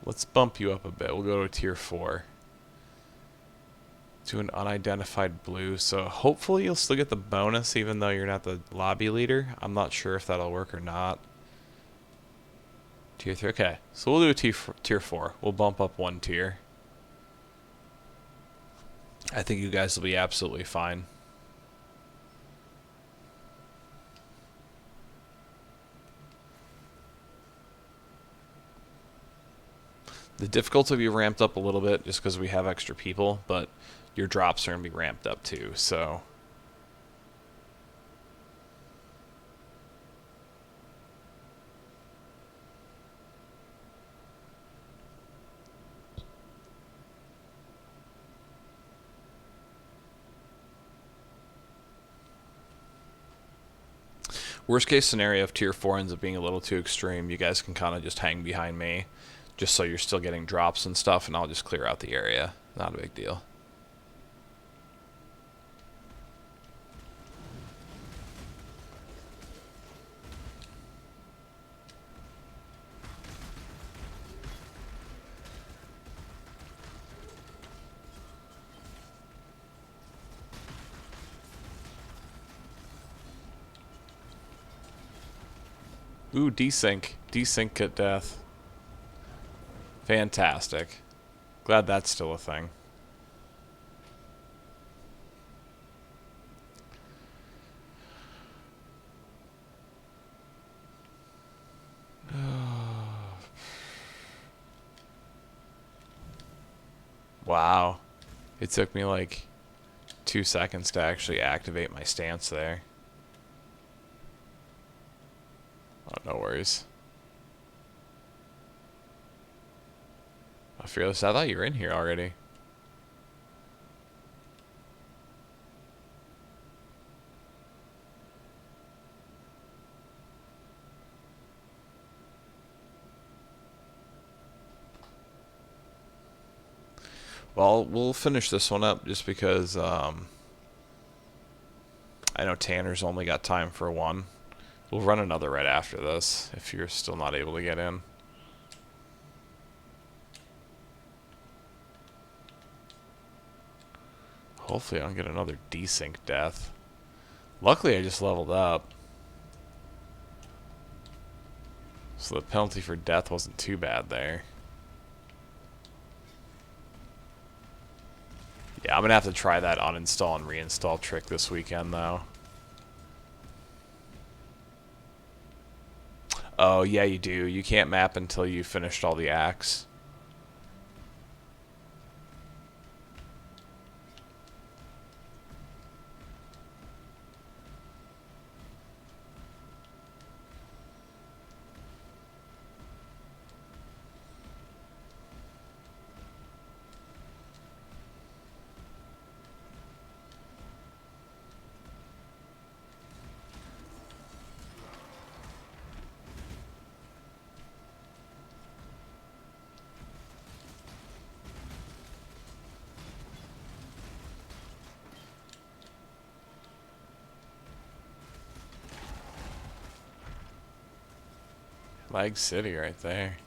Let's bump you up a bit. We'll go to tier 4. To an unidentified blue. So hopefully you'll still get the bonus even though you're not the lobby leader. I'm not sure if that'll work or not. Tier 3. Okay. So we'll do a tier 4. We'll bump up 1 tier. I think you guys will be absolutely fine. The difficulty will be ramped up a little bit just because we have extra people, but your drops are going to be ramped up too, so... Worst case scenario, if tier 4 ends up being a little too extreme, you guys can kind of just hang behind me, just so you're still getting drops and stuff, and I'll just clear out the area. Not a big deal. Ooh, desync. Desync at death. Fantastic. Glad that's still a thing. Wow. It took me like 2 seconds to actually activate my stance there. Oh, no worries. Fearless, I thought you were in here already. Well, we'll finish this one up just because I know Tanner's only got time for one. We'll run another right after this if you're still not able to get in. Hopefully I don't get another desync death. Luckily I just leveled up, so the penalty for death wasn't too bad there. Yeah, I'm gonna have to try that uninstall and reinstall trick this weekend though. Oh yeah, you do. You can't map until you finished all the acts. Lag City right there.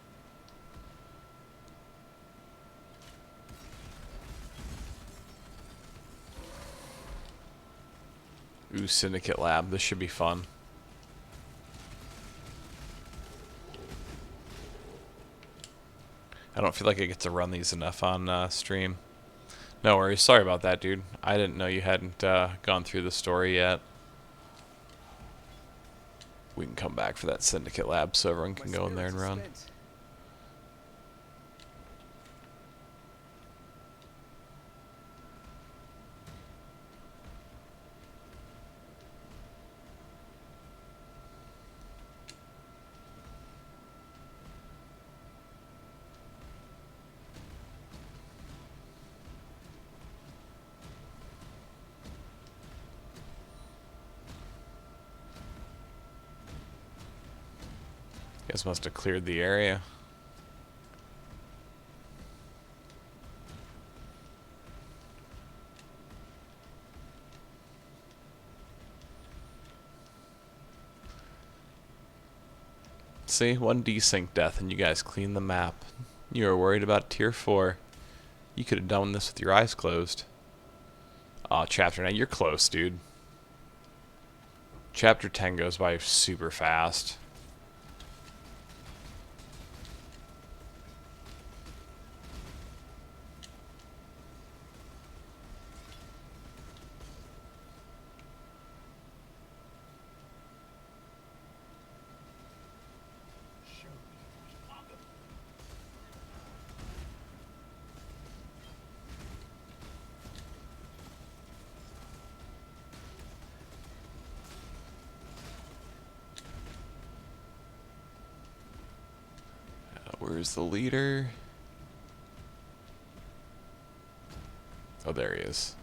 Ooh, Syndicate Lab. This should be fun. I don't feel like I get to run these enough on stream. No worries. Sorry about that, dude. I didn't know you hadn't gone through the story yet. We can come back for that Syndicate Lab so everyone can go in there and run. Guys must have cleared the area. See, one desync death and you guys clean the map. You were worried about tier 4. You could have done this with your eyes closed. Aw, chapter 9, you're close, dude. Chapter 10 goes by super fast. Where's the leader? Oh, there he is.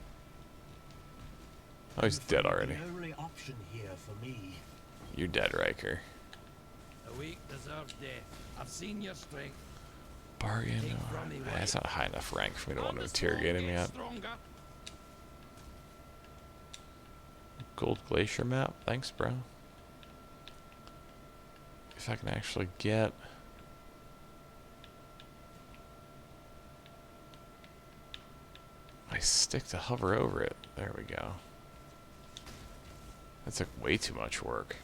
Oh, he's dead already. The only option here for me. You're dead, Riker. A weak deserves death. I've seen your strength. Bargain. Take from me what That's you- not a high enough rank for me to want And to the strong interrogate him get yet. stronger. Gold Glacier map? Thanks, bro. If I can actually get... my stick to hover over it. There we go. That took way too much work.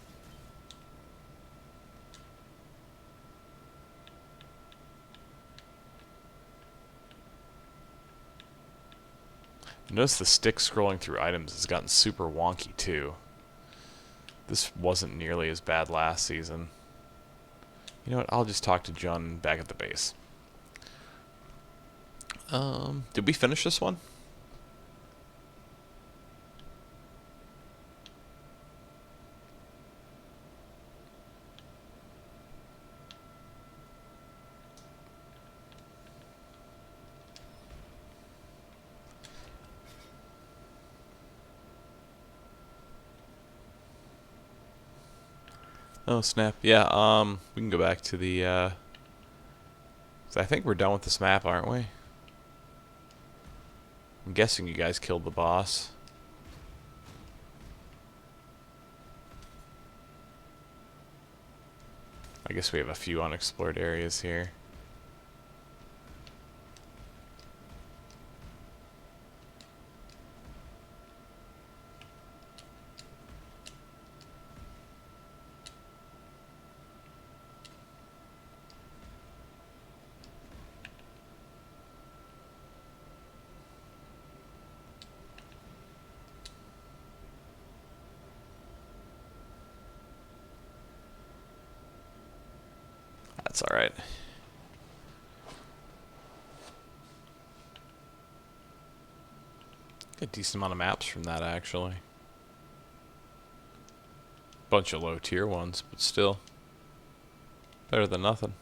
Notice the stick scrolling through items has gotten super wonky too. This wasn't nearly as bad last season. You know what? I'll just talk to John back at the base. Did we finish this one? Oh snap! Yeah. We can go back to the. I think we're done with this map, aren't we? I'm guessing you guys killed the boss. I guess we have a few unexplored areas here. That's alright. A decent amount of maps from that, actually. Bunch of low tier ones, but still. Better than nothing.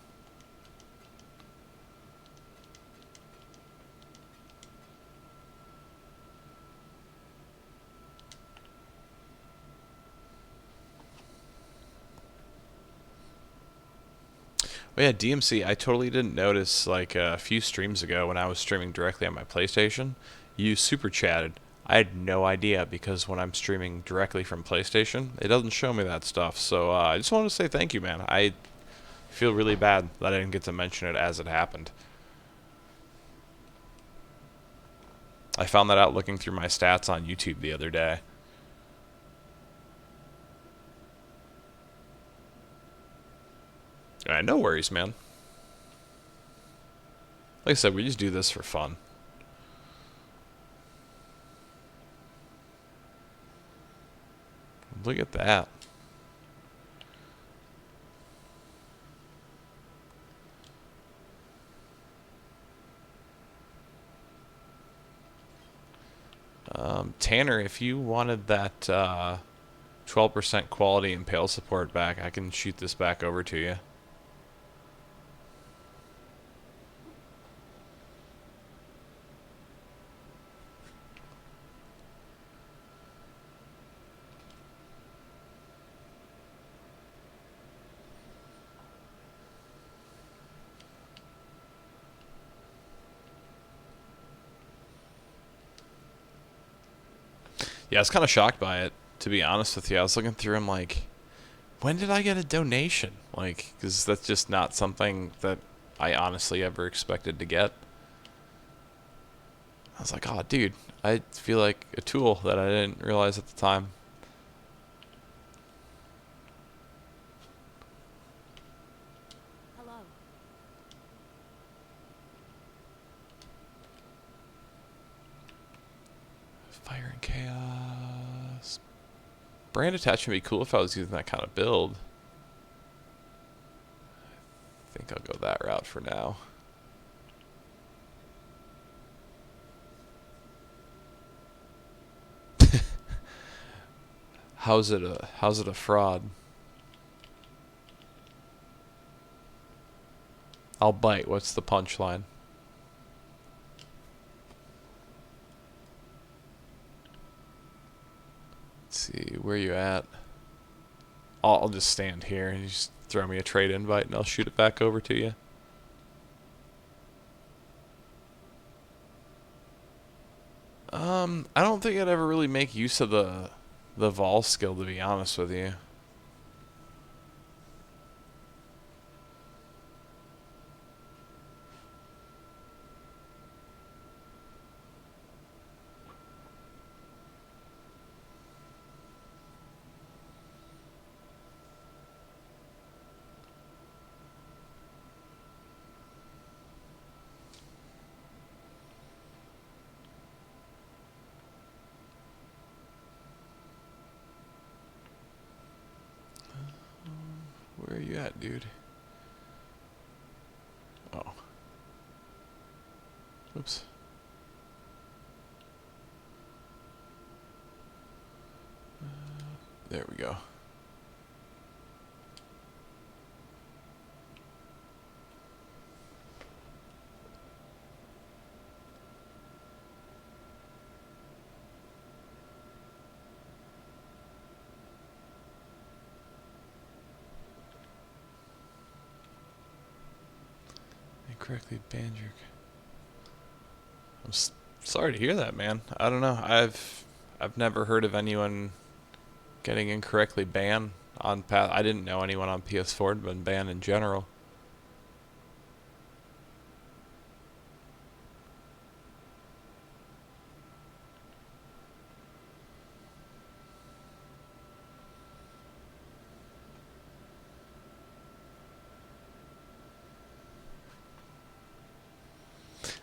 Oh yeah, DMC, I totally didn't notice, like, a few streams ago when I was streaming directly on my PlayStation, you super chatted. I had no idea, because when I'm streaming directly from PlayStation, it doesn't show me that stuff. So I just wanted to say thank you, man. I feel really bad that I didn't get to mention it as it happened. I found that out looking through my stats on YouTube the other day. No worries, man. Like I said, we just do this for fun. Look at that. Tanner, if you wanted that 12% quality impale support back, I can shoot this back over to you. Yeah, I was kind of shocked by it, to be honest with you. I was looking through them like, when did I get a donation? Like, because that's just not something that I honestly ever expected to get. I was like, oh, dude, I feel like a tool that I didn't realize at the time. Hello. Fire and Chaos. Brand attachment would be cool if I was using that kind of build. I think I'll go that route for now. How's it a fraud? I'll bite. What's the punchline? Let's see, where you at? I'll just stand here and you just throw me a trade invite and I'll shoot it back over to you. I don't think I'd ever really make use of the vol skill, to be honest with you. Where are you at, dude? Oh. Oops. There we go. Incorrectly banned your... I'm sorry to hear that, man. I don't know. I've never heard of anyone getting incorrectly banned on I didn't know anyone on PS4 had been banned in general.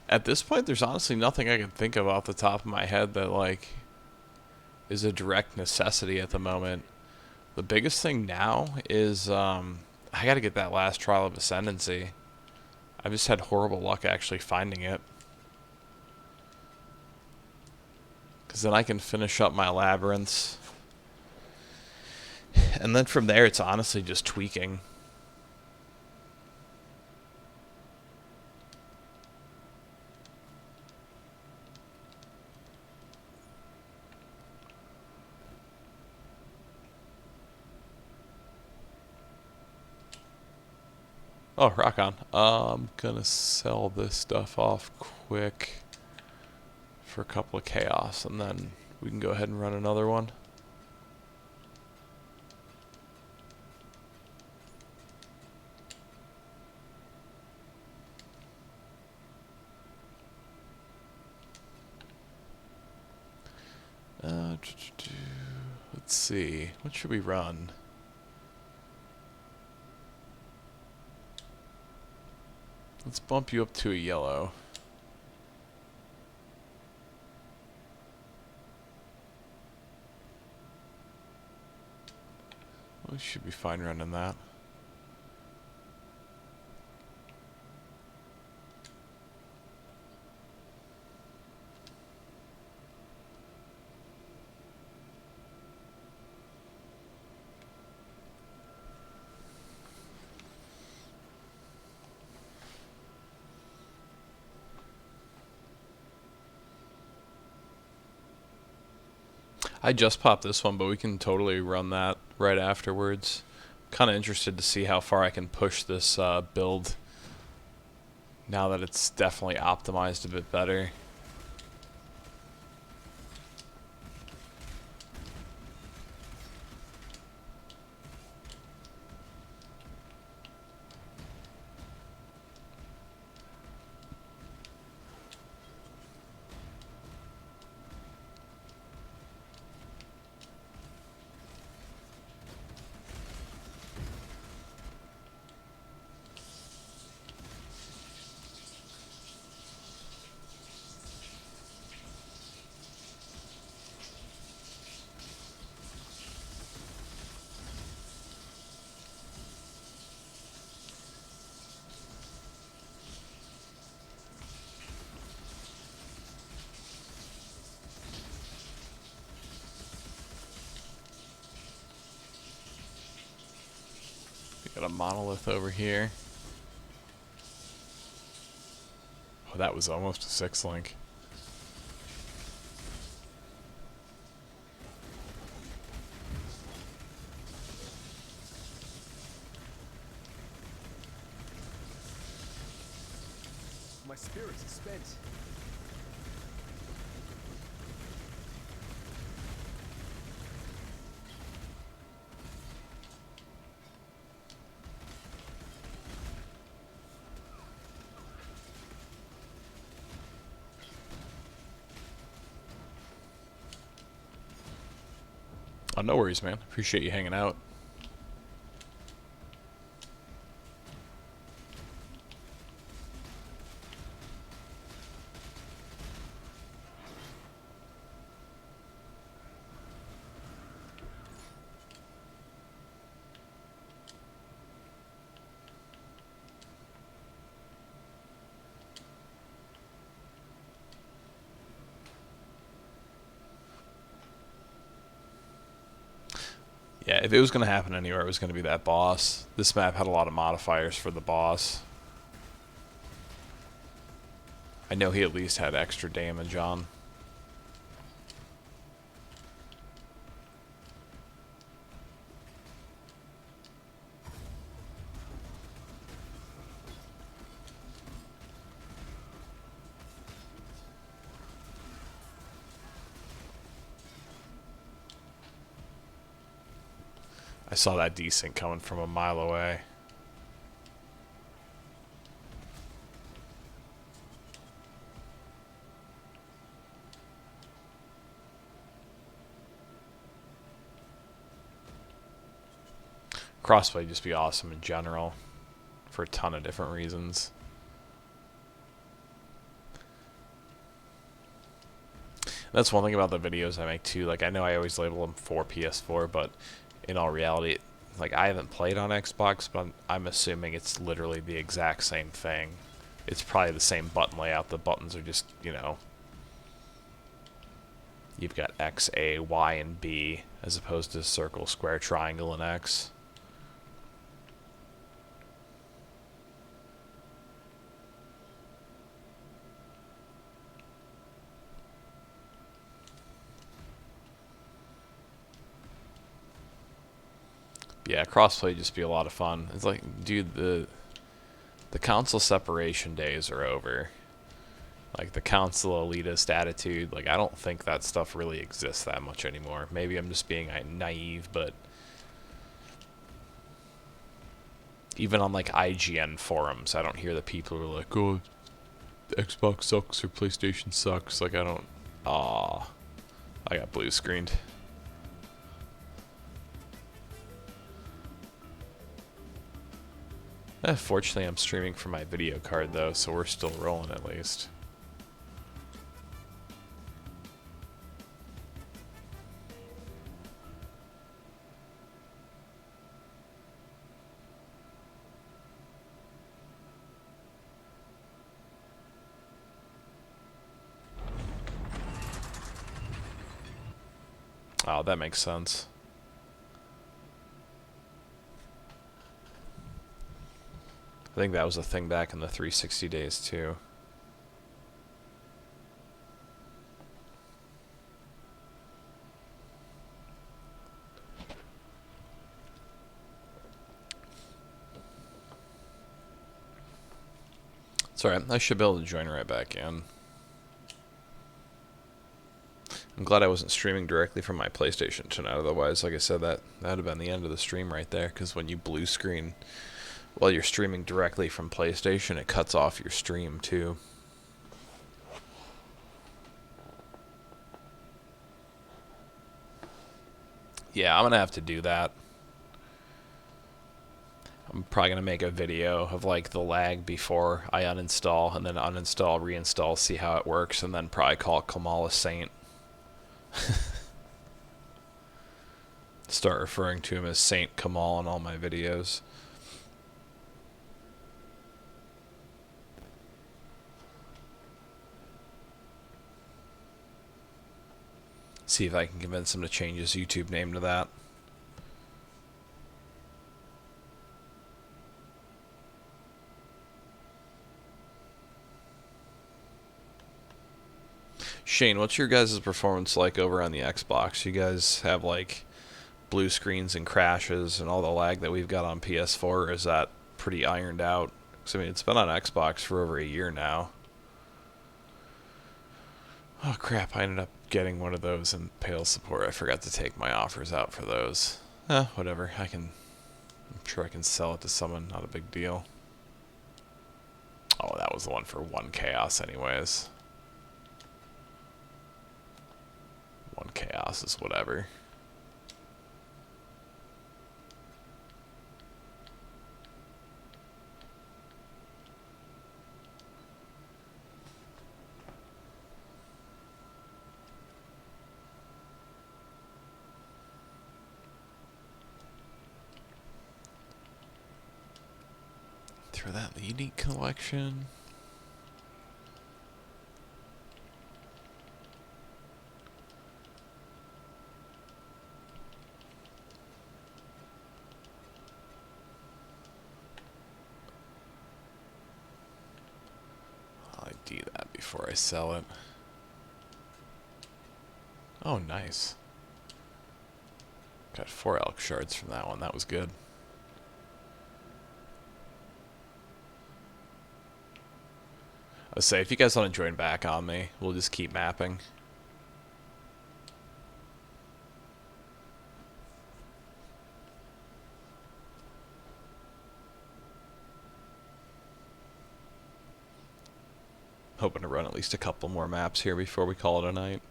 At this point, there's honestly nothing I can think of off the top of my head that, like, is a direct necessity at the moment. The biggest thing now is, I gotta get that last trial of Ascendancy. I've just had horrible luck actually finding it. Because then I can finish up my labyrinths. And then from there, it's honestly just tweaking. Oh, rock on. I'm gonna sell this stuff off quick for a couple of chaos, and then we can go ahead and run another one. Let's see. What should we run? Let's bump you up to a yellow. We should be fine running that. I just popped this one, but we can totally run that right afterwards. Kind of interested to see how far I can push this build now that it's definitely optimized a bit better. Got a monolith over here. Oh, that was almost a 6-link. My spirit is spent. Oh, no worries, man. Appreciate you hanging out. Yeah, if it was going to happen anywhere, it was going to be that boss. This map had a lot of modifiers for the boss. I know he at least had extra damage on. I saw that desync coming from a mile away. Crossplay would just be awesome in general for a ton of different reasons. That's one thing about the videos I make too. Like, I know I always label them for PS4, but in all reality, like, I haven't played on Xbox, but I'm assuming it's literally the exact same thing. It's probably the same button layout. The buttons are just, you know, you've got X, A, Y, and B, as opposed to circle, square, triangle, and X. Yeah, crossplay would just be a lot of fun. It's like, dude, the console separation days are over. Like, the console elitist attitude, like, I don't think that stuff really exists that much anymore. Maybe I'm just being naive, but even on, like, IGN forums, I don't hear the people who are like, oh, Xbox sucks or PlayStation sucks. Like, I don't... Aw. I got blue screened. Fortunately, I'm streaming from my video card, though, so we're still rolling at least. Oh, that makes sense. I think that was a thing back in the 360 days, too. It's alright, I should be able to join right back in. I'm glad I wasn't streaming directly from my PlayStation tonight, otherwise, like I said, that would have been the end of the stream right there, because when you blue screen while you're streaming directly from PlayStation, it cuts off your stream, too. Yeah, I'm gonna have to do that. I'm probably gonna make a video of, like, the lag before I uninstall, and then uninstall, reinstall, see how it works, and then probably call Kamal a saint. Start referring to him as Saint Kamal in all my videos. See if I can convince him to change his YouTube name to that. Shane, what's your guys' performance like over on the Xbox? You guys have, like, blue screens and crashes and all the lag that we've got on PS4, or is that pretty ironed out? Because, I mean, it's been on Xbox for over a year now. Oh crap, I ended up getting one of those in Pale Support. I forgot to take my offers out for those. Whatever. I'm sure I can sell it to someone, not a big deal. Oh, that was the one for 1 chaos anyways. 1 chaos is whatever. Throw that in the unique collection. I'll ID that before I sell it. Oh, nice. Got 4 elk shards from that one. That was good. I would say, if you guys want to join back on me, we'll just keep mapping. Hoping to run at least a couple more maps here before we call it a night.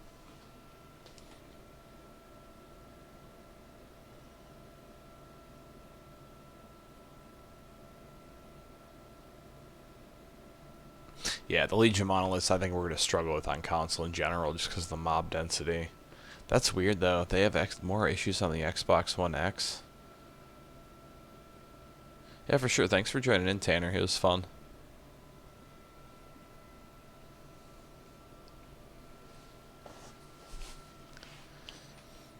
Yeah, the Legion monoliths I think we're going to struggle with on console in general just because of the mob density. That's weird though. They have more issues on the Xbox One X. Yeah, for sure. Thanks for joining in, Tanner. It was fun.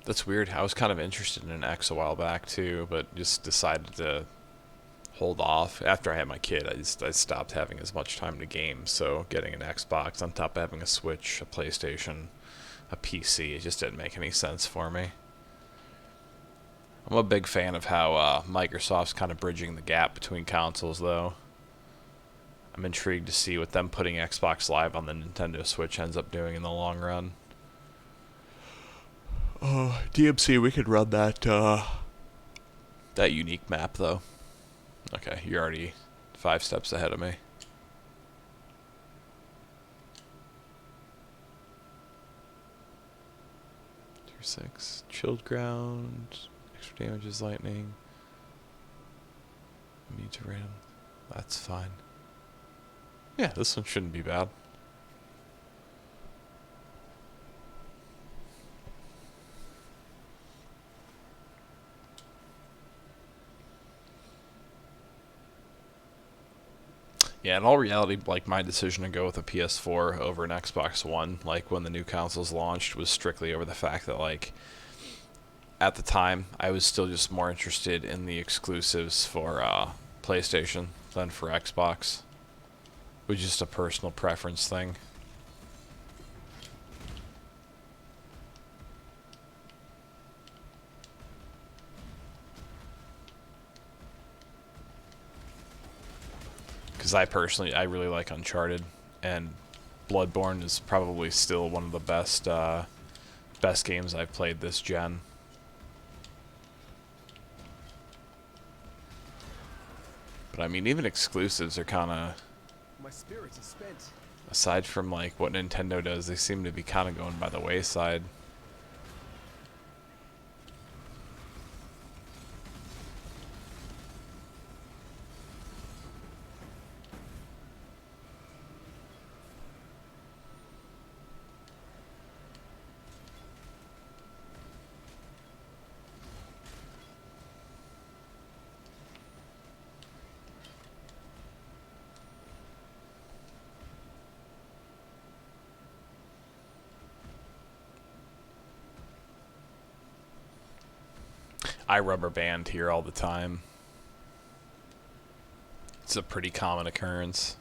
That's weird. I was kind of interested in an X a while back too, but just decided to hold off. After I had my kid, I stopped having as much time to game, so getting an Xbox on top of having a Switch, a PlayStation, a PC, it just didn't make any sense for me. I'm a big fan of how Microsoft's kind of bridging the gap between consoles, though. I'm intrigued to see what them putting Xbox Live on the Nintendo Switch ends up doing in the long run. DMC, we could run that unique map, though. Okay, you're already 5 steps ahead of me. Tier 6, chilled ground, extra damage is lightning. Immune to random. That's fine. Yeah, this one shouldn't be bad. Yeah, in all reality, like, my decision to go with a PS4 over an Xbox One, like, when the new consoles launched, was strictly over the fact that, like, at the time, I was still just more interested in the exclusives for PlayStation than for Xbox. It was just a personal preference thing. Because I really like Uncharted, and Bloodborne is probably still one of the best games I've played this gen. But I mean, even exclusives are kind of, My spirits are spent. aside from like what Nintendo does, they seem to be kind of going by the wayside. I rubber band here all the time. It's a pretty common occurrence.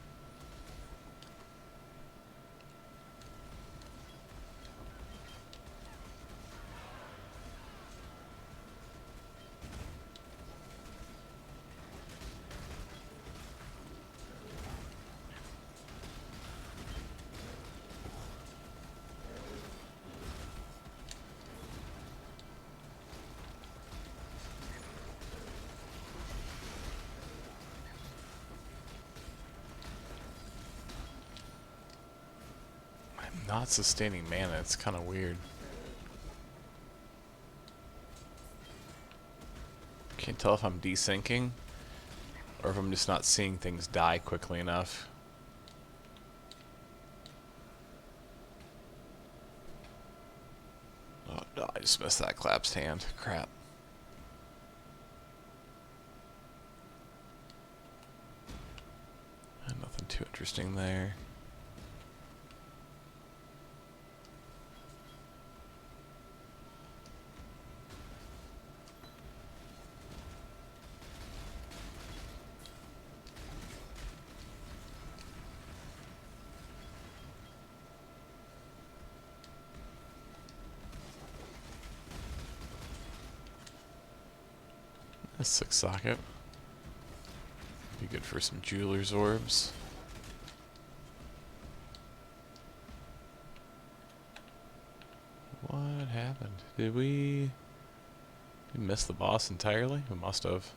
not sustaining mana. It's kind of weird. Can't tell if I'm desyncing or if I'm just not seeing things die quickly enough. Oh no, I just missed that collapsed hand. Crap. Nothing too interesting there. A 6 socket. Be good for some jeweler's orbs. What happened? Did we miss the boss entirely? We must have.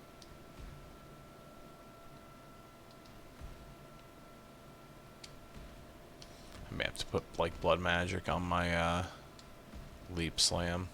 I may have to put like blood magic on my leap slam.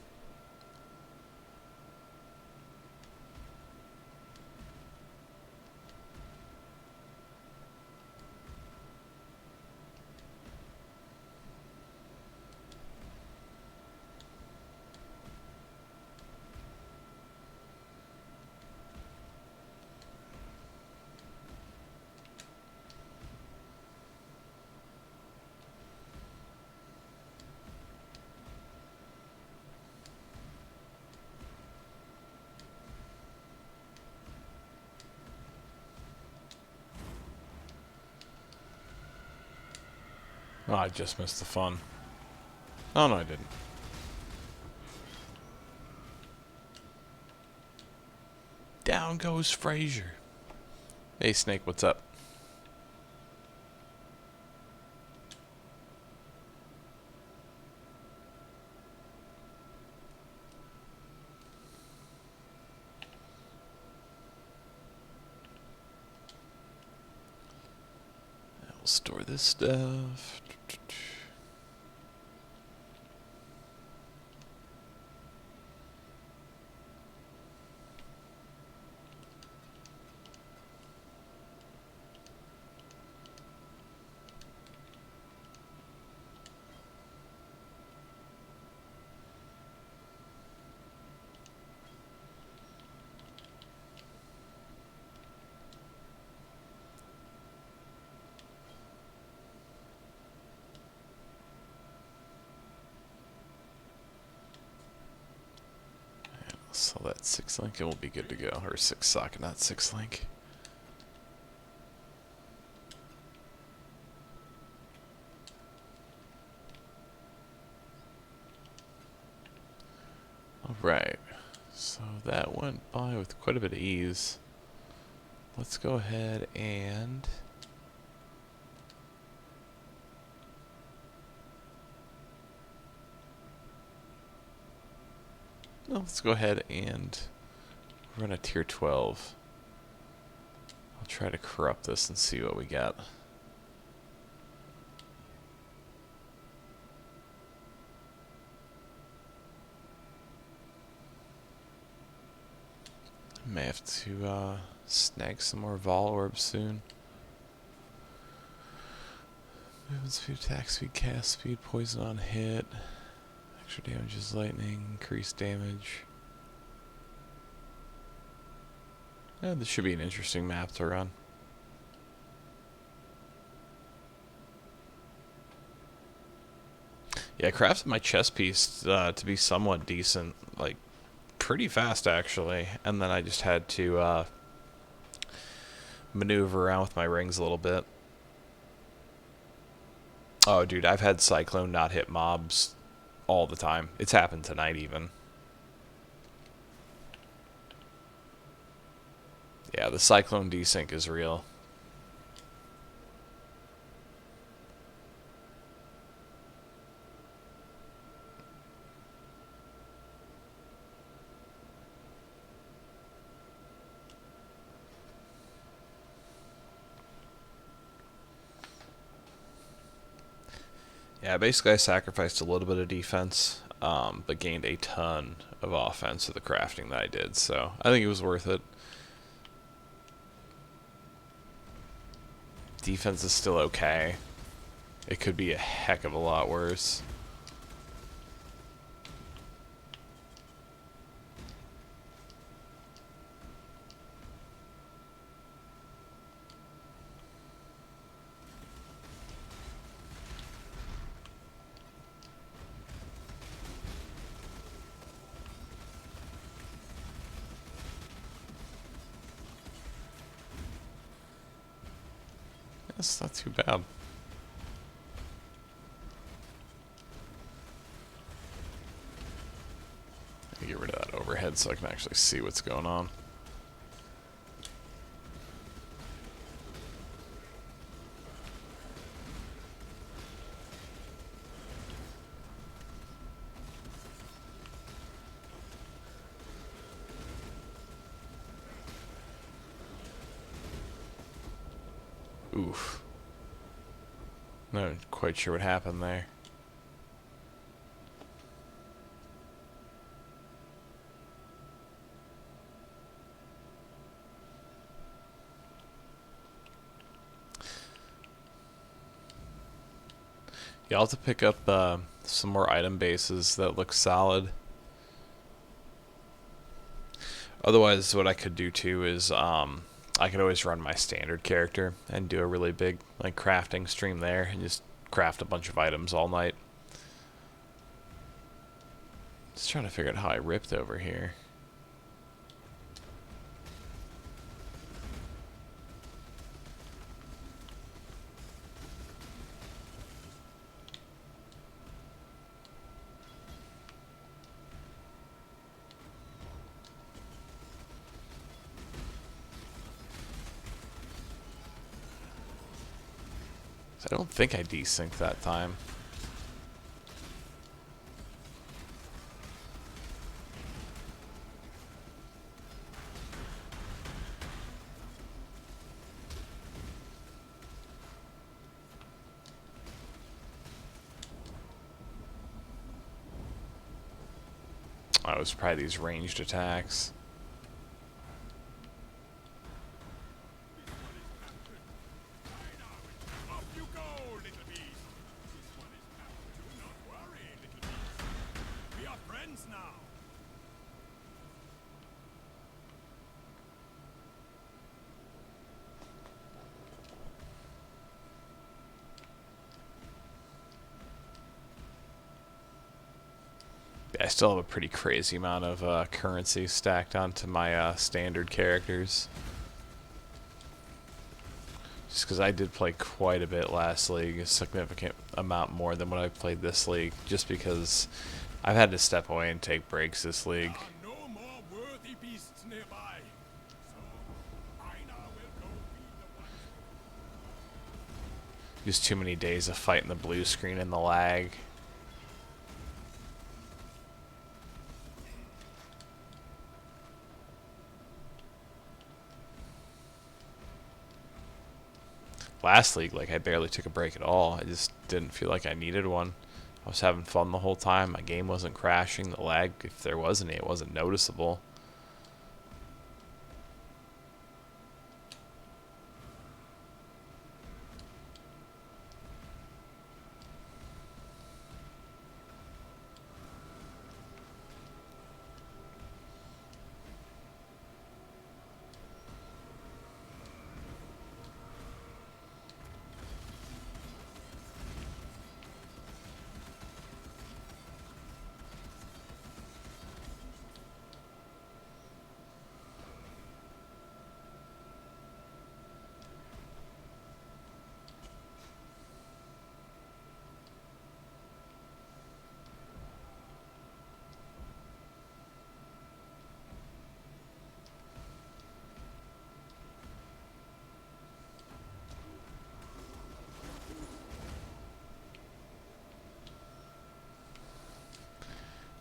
Oh, I just missed the fun. Oh no, I didn't. Down goes Frazier. Hey Snake, what's up? We'll store this stuff. So that 6 link, it will be good to go. Or 6 socket, not 6 link. Alright, so that went by with quite a bit of ease. Let's go ahead and let's go ahead and run a tier 12. I'll try to corrupt this and see what we get. May have to snag some more Vol orbs soon. Movement speed, attack speed, cast speed, poison on hit. Extra damage is lightning, increased damage. Yeah, this should be an interesting map to run. Yeah, I crafted my chess piece to be somewhat decent, like pretty fast actually, and then I just had to maneuver around with my rings a little bit. Oh, dude, I've had Cyclone not hit mobs all the time. It's happened tonight even. Yeah, the Cyclone desync is real. Yeah, basically I sacrificed a little bit of defense, but gained a ton of offense with the crafting that I did, so I think it was worth it. Defense is still okay. It could be a heck of a lot worse. That's not too bad. Let me get rid of that overhead so I can actually see what's going on. Oof. Not quite sure what happened there. Yeah, I'll have to pick up some more item bases that look solid. Otherwise, what I could do too is I could always run my standard character and do a really big like crafting stream there and just craft a bunch of items all night. Just trying to figure out how I ripped over here. I don't think I desynced that time. Oh, it was probably these ranged attacks. Off you go, little beast. This one is captured. Do not worry, little beast. We are friends now. I still have a pretty crazy amount of currency stacked onto my standard characters. Just because I did play quite a bit last league, a significant amount more than what I played this league, just because I've had to step away and take breaks this league. There are no more worthy beasts nearby. So, I now will go feed the ones. Just too many days of fighting the blue screen and the lag. Last league, like, I barely took a break at all. I just didn't feel like I needed one. I was having fun the whole time. My game wasn't crashing. The lag, if there was any, it wasn't noticeable.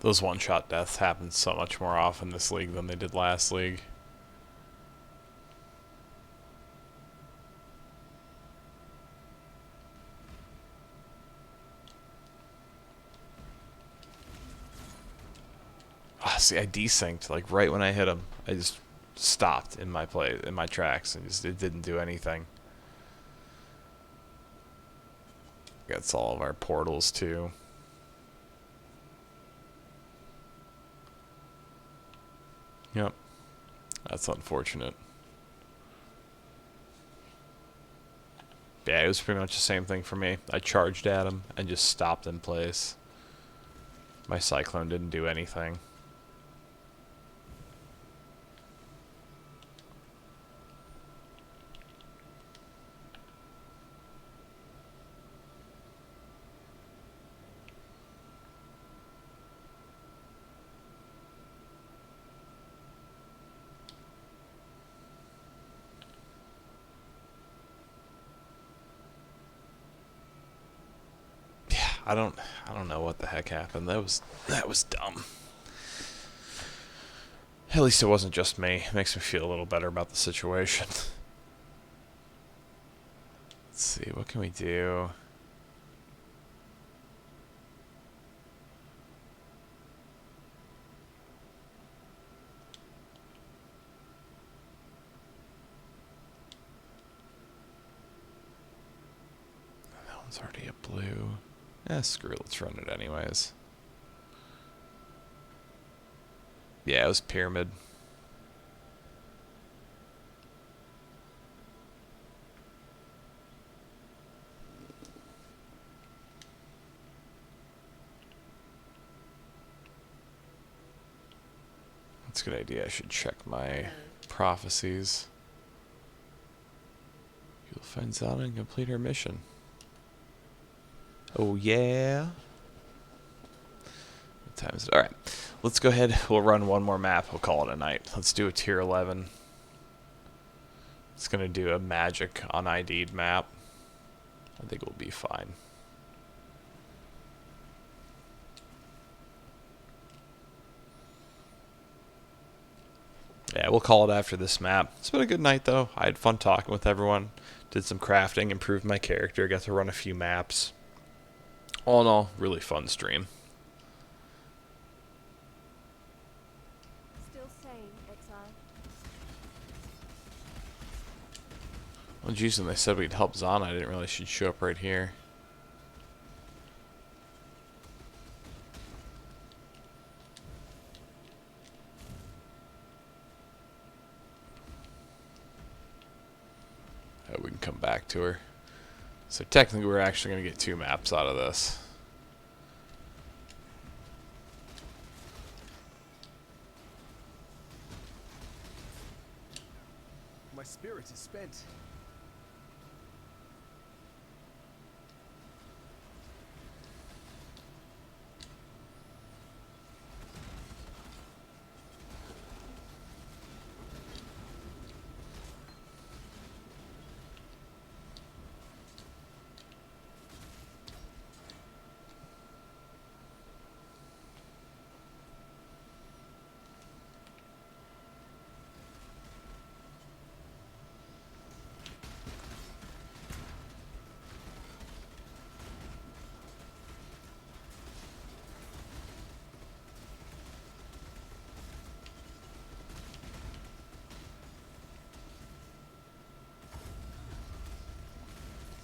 Those one-shot deaths happen so much more often this league than they did last league. Ah, see, I desynced like right when I hit him. I just stopped in my tracks, and just it didn't do anything. That's all of our portals too. Yep, that's unfortunate. Yeah, it was pretty much the same thing for me. I charged at him and just stopped in place. My cyclone didn't do anything. I don't know what the heck happened. That was dumb. At least it wasn't just me. It makes me feel a little better about the situation. Let's see, what can we do? That one's already a blue. Screw it, let's run it anyways. Yeah, it was pyramid. That's a good idea. I should check my prophecies. You'll find Zelda and complete her mission. Oh yeah. What time is it? Alright. Let's go ahead. We'll run one more map. We'll call it a night. Let's do a tier 11. It's going to do a magic unID'd map. I think we'll be fine. Yeah, we'll call it after this map. It's been a good night, though. I had fun talking with everyone. Did some crafting, improved my character, got to run a few maps. All in all, really fun stream. Still sane, Exile. Well, geez, when they said we'd help Zana, I didn't realize she'd show up right here. We can come back to her. So technically we're actually going to get 2 maps out of this. My spirit is spent.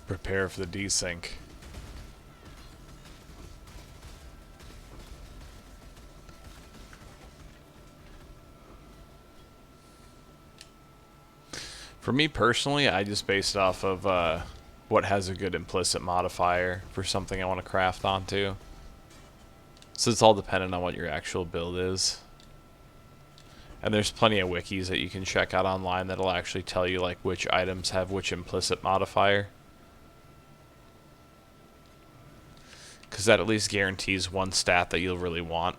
Prepare for the desync. For me personally, I just based off of what has a good implicit modifier for something I want to craft onto. So it's all dependent on what your actual build is. And there's plenty of wikis that you can check out online that'll actually tell you like which items have which implicit modifier. Because that at least guarantees one stat that you'll really want.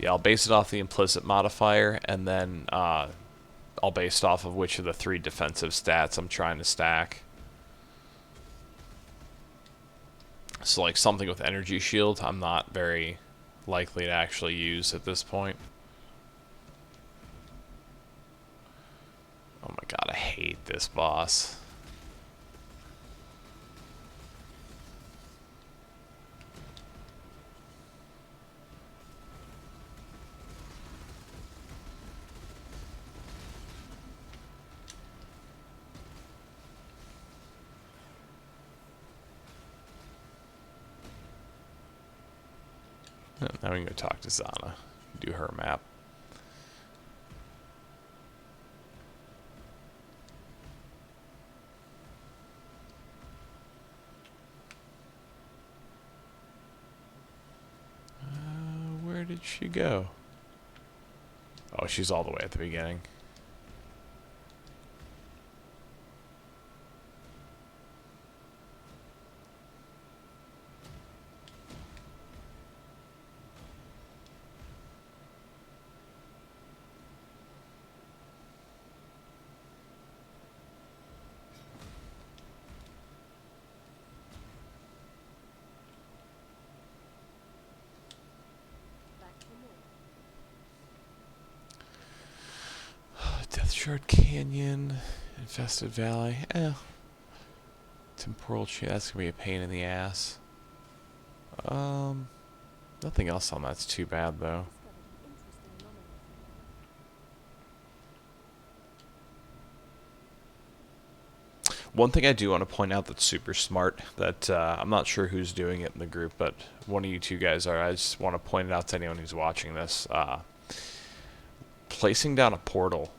Yeah, I'll base it off the implicit modifier, and then I'll base it off of which of the 3 defensive stats I'm trying to stack. So like something with energy shield, I'm not very likely to actually use at this point. hate this boss. Now we can go talk to Zana, do her map. Where did she go? Oh, she's all the way at the beginning. Back for more. Death Shard Canyon, Infested Valley. Temporal Chain. That's gonna be a pain in the ass. Nothing else on that's too bad though. Discovered an interesting anomaly. One thing I do want to point out that's super smart, that I'm not sure who's doing it in the group, but one of you two guys are. I just want to point it out to anyone who's watching this. Placing down a portal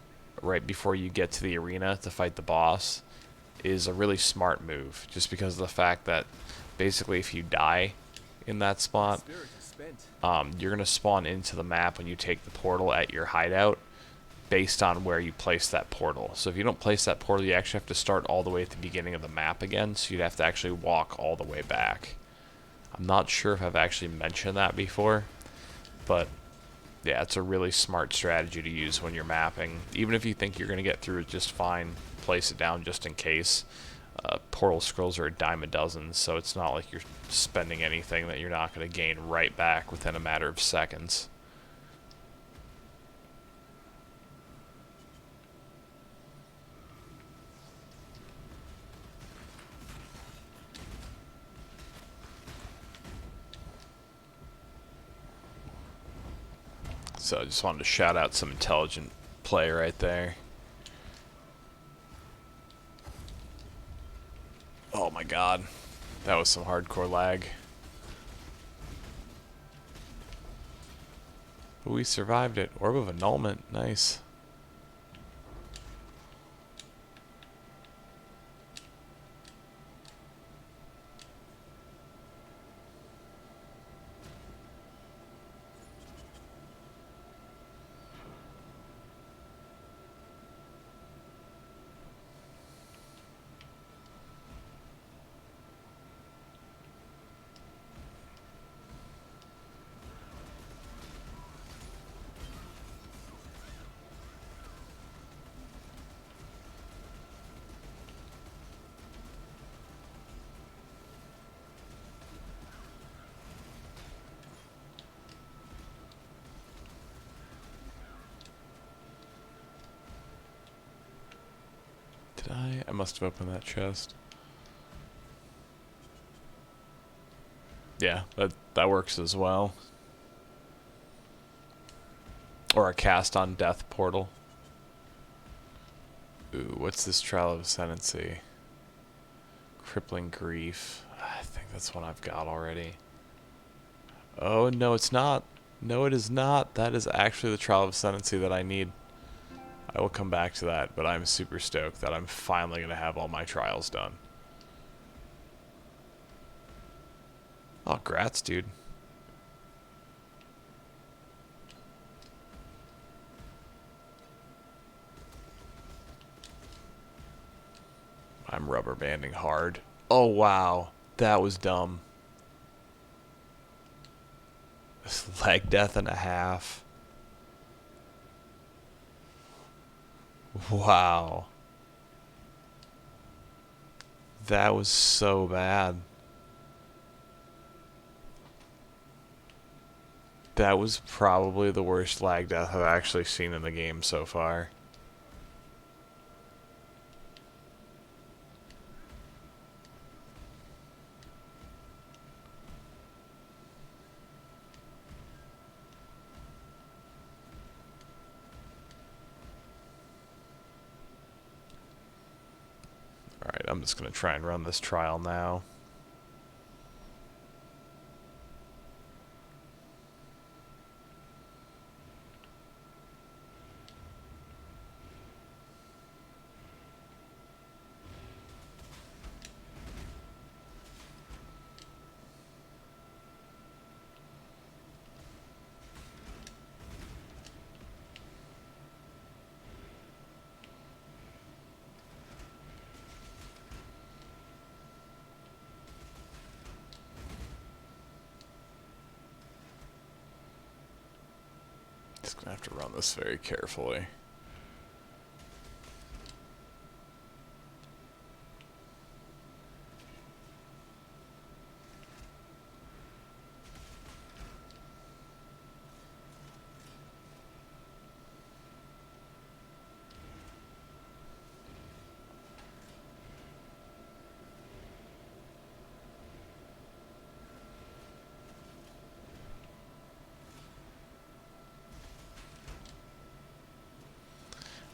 right before you get to the arena to fight the boss is a really smart move, just because of the fact that basically if you die in that spot, Spirit is spent. you're going to spawn into the map when you take the portal at your hideout based on where you place that portal. So if you don't place that portal, you actually have to start all the way at the beginning of the map again, so you'd have to actually walk all the way back. I'm not sure if I've actually mentioned that before, but yeah, it's a really smart strategy to use when you're mapping. Even if you think you're going to get through it just fine, place it down just in case. Portal scrolls are a dime a dozen, so it's not like you're spending anything that you're not going to gain right back within a matter of seconds. So I just wanted to shout out some intelligent play right there. Oh my god, that was some hardcore lag. But we survived it. Orb of Annulment, nice. Did I? I must have opened that chest. Yeah, that works as well. Or a cast on death portal. Ooh, what's this Trial of Ascendancy? Crippling Grief. I think that's one I've got already. Oh, no, it's not. No, it is not. That is actually the Trial of Ascendancy that I need. I will come back to that, but I'm super stoked that I'm finally going to have all my trials done. Oh, grats, dude. I'm rubber banding hard. Oh, wow. That was dumb. Leg death and a half. Wow. That was so bad. That was probably the worst lag death I've actually seen in the game so far. I'm just going to try and run this trial now. Just going to have to run this very carefully.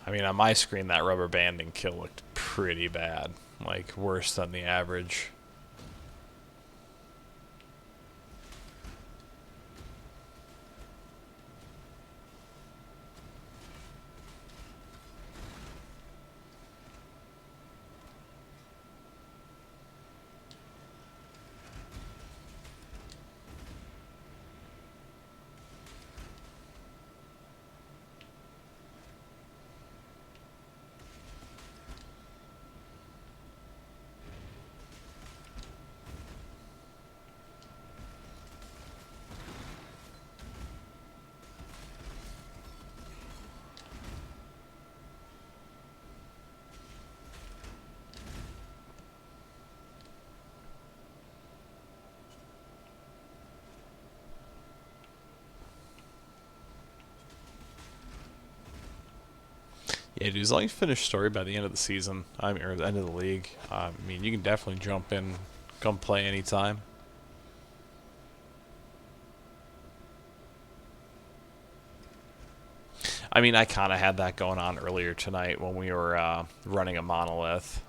I mean, on my screen, that rubber banding kill looked pretty bad. Like, worse than the average. Yeah, dude, as long as you finish story by the end of the season, or the end of the league, I mean, you can definitely jump in, come play anytime. I mean, I kind of had that going on earlier tonight when we were running a monolith.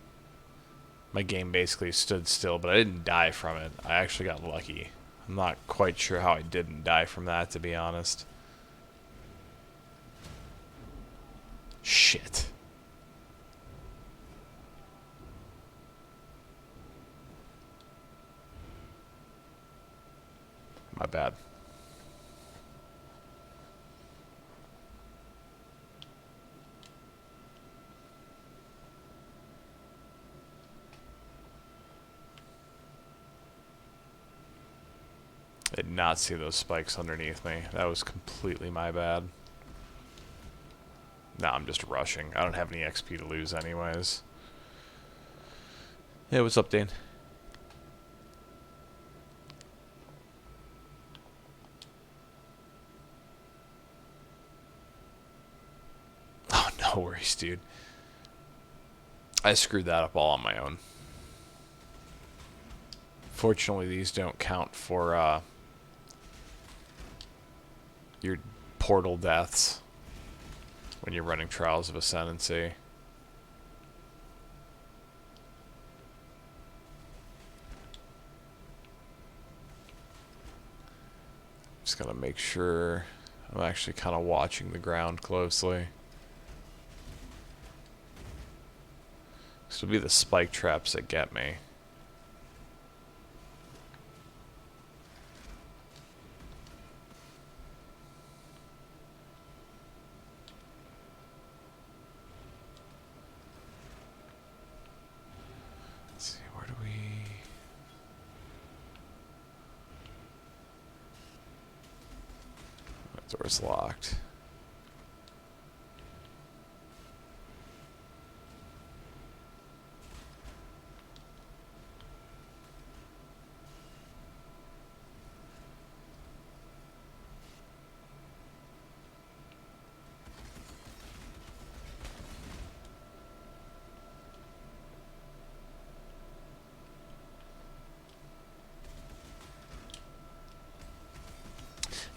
My game basically stood still, but I didn't die from it. I actually got lucky. I'm not quite sure how I didn't die from that, to be honest. Shit. My bad. I did not see those spikes underneath me. That was completely my bad. No, I'm just rushing. I don't have any XP to lose anyways. Hey, what's up, Dane? Oh, no worries, dude. I screwed that up all on my own. Fortunately, these don't count for your portal deaths when you're running Trials of Ascendancy. Just gotta make sure I'm actually kind of watching the ground closely. This will be the spike traps that get me. Let's see, where do we... That door's locked.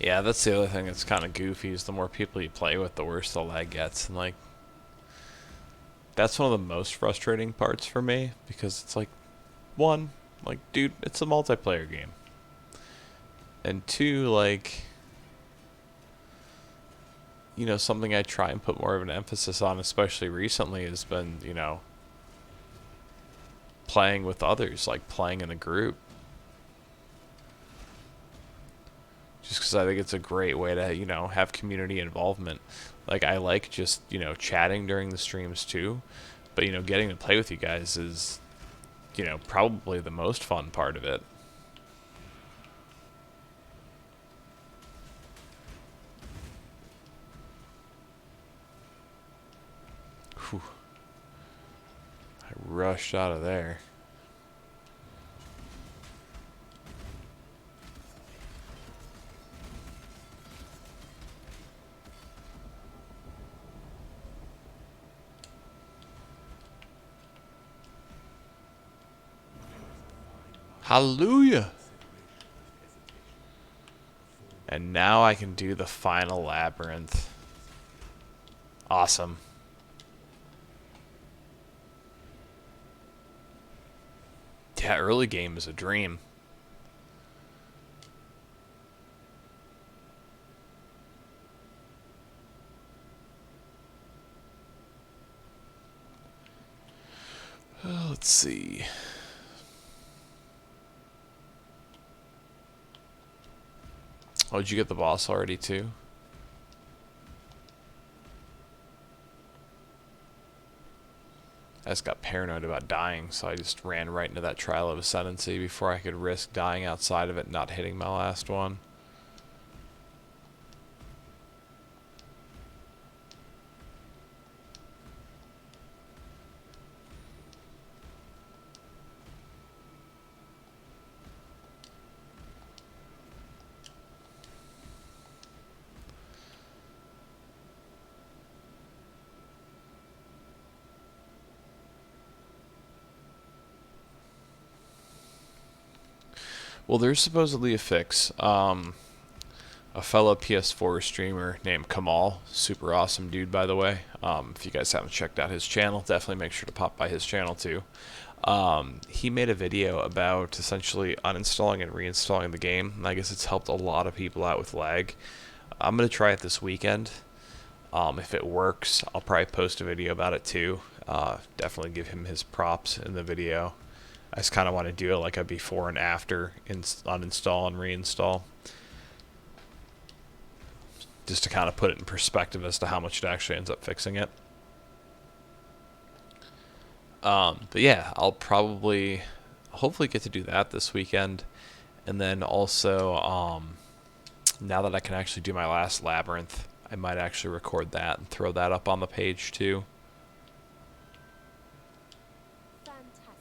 Yeah, that's the other thing that's kind of goofy is the more people you play with, the worse the lag gets. And like, that's one of the most frustrating parts for me, because it's like, one, like, dude, it's a multiplayer game. And two, like, you know, something I try and put more of an emphasis on, especially recently, has been, you know, playing with others, like playing in a group. Just because I think it's a great way to, you know, have community involvement. Like, I like just, you know, chatting during the streams too, but, you know, getting to play with you guys is, you know, probably the most fun part of it. Whew. I rushed out of there. Hallelujah! And now I can do the final labyrinth. Awesome. Yeah, early game is a dream. Let's see. Oh, did you get the boss already too? I just got paranoid about dying, so I just ran right into that trial of Ascendancy before I could risk dying outside of it and not hitting my last one. Well, there's supposedly a fix. A fellow PS4 streamer named Kamal, super awesome dude, by the way. If you guys haven't checked out his channel, definitely make sure to pop by his channel too. He made a video about essentially uninstalling and reinstalling the game, and I guess it's helped a lot of people out with lag. I'm going to try it this weekend. If it works, I'll probably post a video about it too. Definitely give him his props in the video. I just kind of want to do it like a before and after uninstall and reinstall, just to kind of put it in perspective as to how much it actually ends up fixing it. But yeah, I'll probably, hopefully get to do that this weekend. And then also, now that I can actually do my last labyrinth, I might actually record that and throw that up on the page too. Fantastic.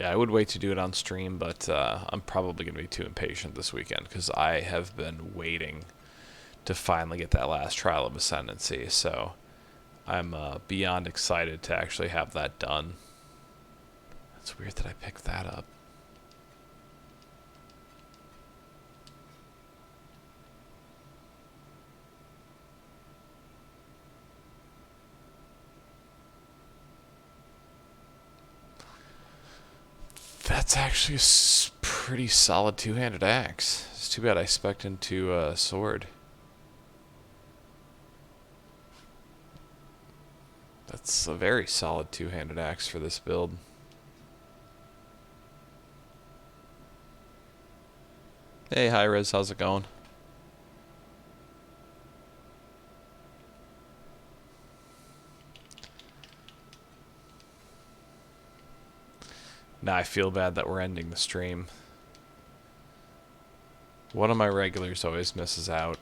Yeah, I would wait to do it on stream, but I'm probably going to be too impatient this weekend because I have been waiting to finally get that last trial of Ascendancy. So I'm beyond excited to actually have that done. It's weird that I picked that up. That's actually a pretty solid two-handed axe. It's too bad I spec'd into a sword. That's a very solid two-handed axe for this build. Hey, hi Riz, how's it going? Now I feel bad that we're ending the stream. One of my regulars always misses out.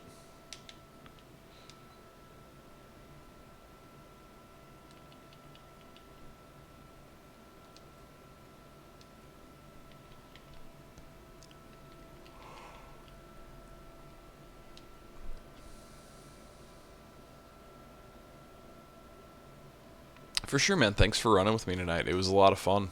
For sure, man. Thanks for running with me tonight. It was a lot of fun.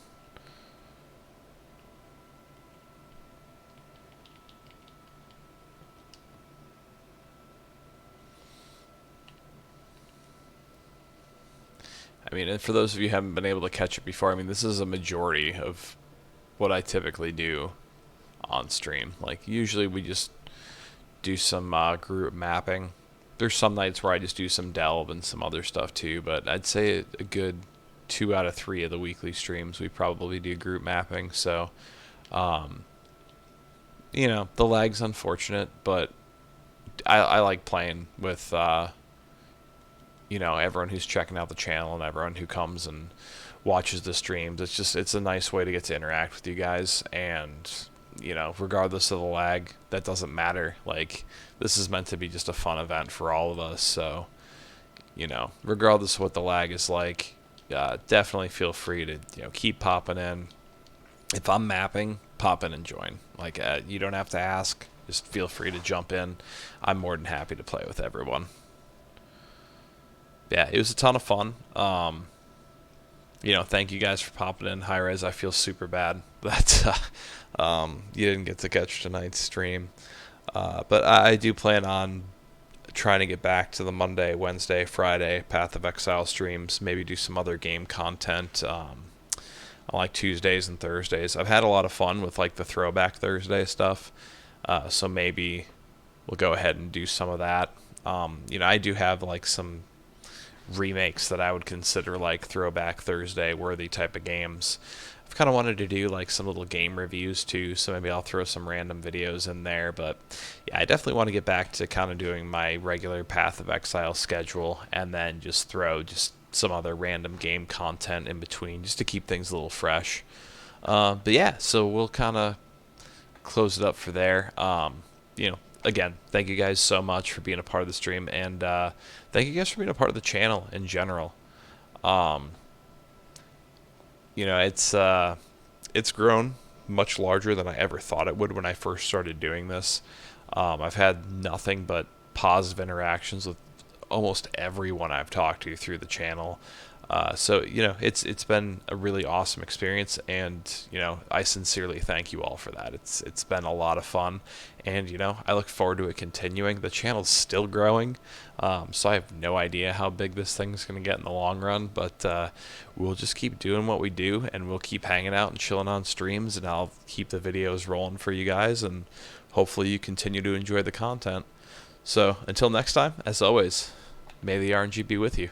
I mean, and for those of you who haven't been able to catch it before, I mean, this is a majority of what I typically do on stream. Like, usually we just do some group mapping. There's some nights where I just do some delve and some other stuff too, but I'd say a good 2 out of 3 of the weekly streams we probably do group mapping. So, you know, the lag's unfortunate, but I like playing with you know, everyone who's checking out the channel and everyone who comes and watches the streams. It's a nice way to get to interact with you guys, and you know, regardless of the lag, that doesn't matter. Like, this is meant to be just a fun event for all of us, so you know, regardless of what the lag is like, definitely feel free to, you know, keep popping in. If I'm mapping, pop in and join. Like, you don't have to ask, just feel free to jump in. I'm more than happy to play with everyone. Yeah, it was a ton of fun. You know, thank you guys for popping in. High Res, I feel super bad that you didn't get to catch tonight's stream. But I do plan on trying to get back to the Monday, Wednesday, Friday Path of Exile streams. Maybe do some other game content on like Tuesdays and Thursdays. I've had a lot of fun with like the Throwback Thursday stuff. So maybe we'll go ahead and do some of that. You know, I do have like some remakes that I would consider like Throwback Thursday worthy type of games. I've kind of wanted to do like some little game reviews too, so maybe I'll throw some random videos in there. But yeah, I definitely want to get back to kind of doing my regular Path of Exile schedule, and then just throw just some other random game content in between, just to keep things a little fresh. But yeah, so we'll kind of close it up for there. You know, again, thank you guys so much for being a part of the stream, and thank you guys for being a part of the channel in general. You know, it's grown much larger than I ever thought it would when I first started doing this. I've had nothing but positive interactions with almost everyone I've talked to through the channel. So, you know, it's been a really awesome experience, and, you know, I sincerely thank you all for that. It's been a lot of fun, and, you know, I look forward to it continuing. The channel's still growing, so I have no idea how big this thing's going to get in the long run, but we'll just keep doing what we do, and we'll keep hanging out and chilling on streams, and I'll keep the videos rolling for you guys, and hopefully you continue to enjoy the content. So, until next time, as always, may the RNG be with you.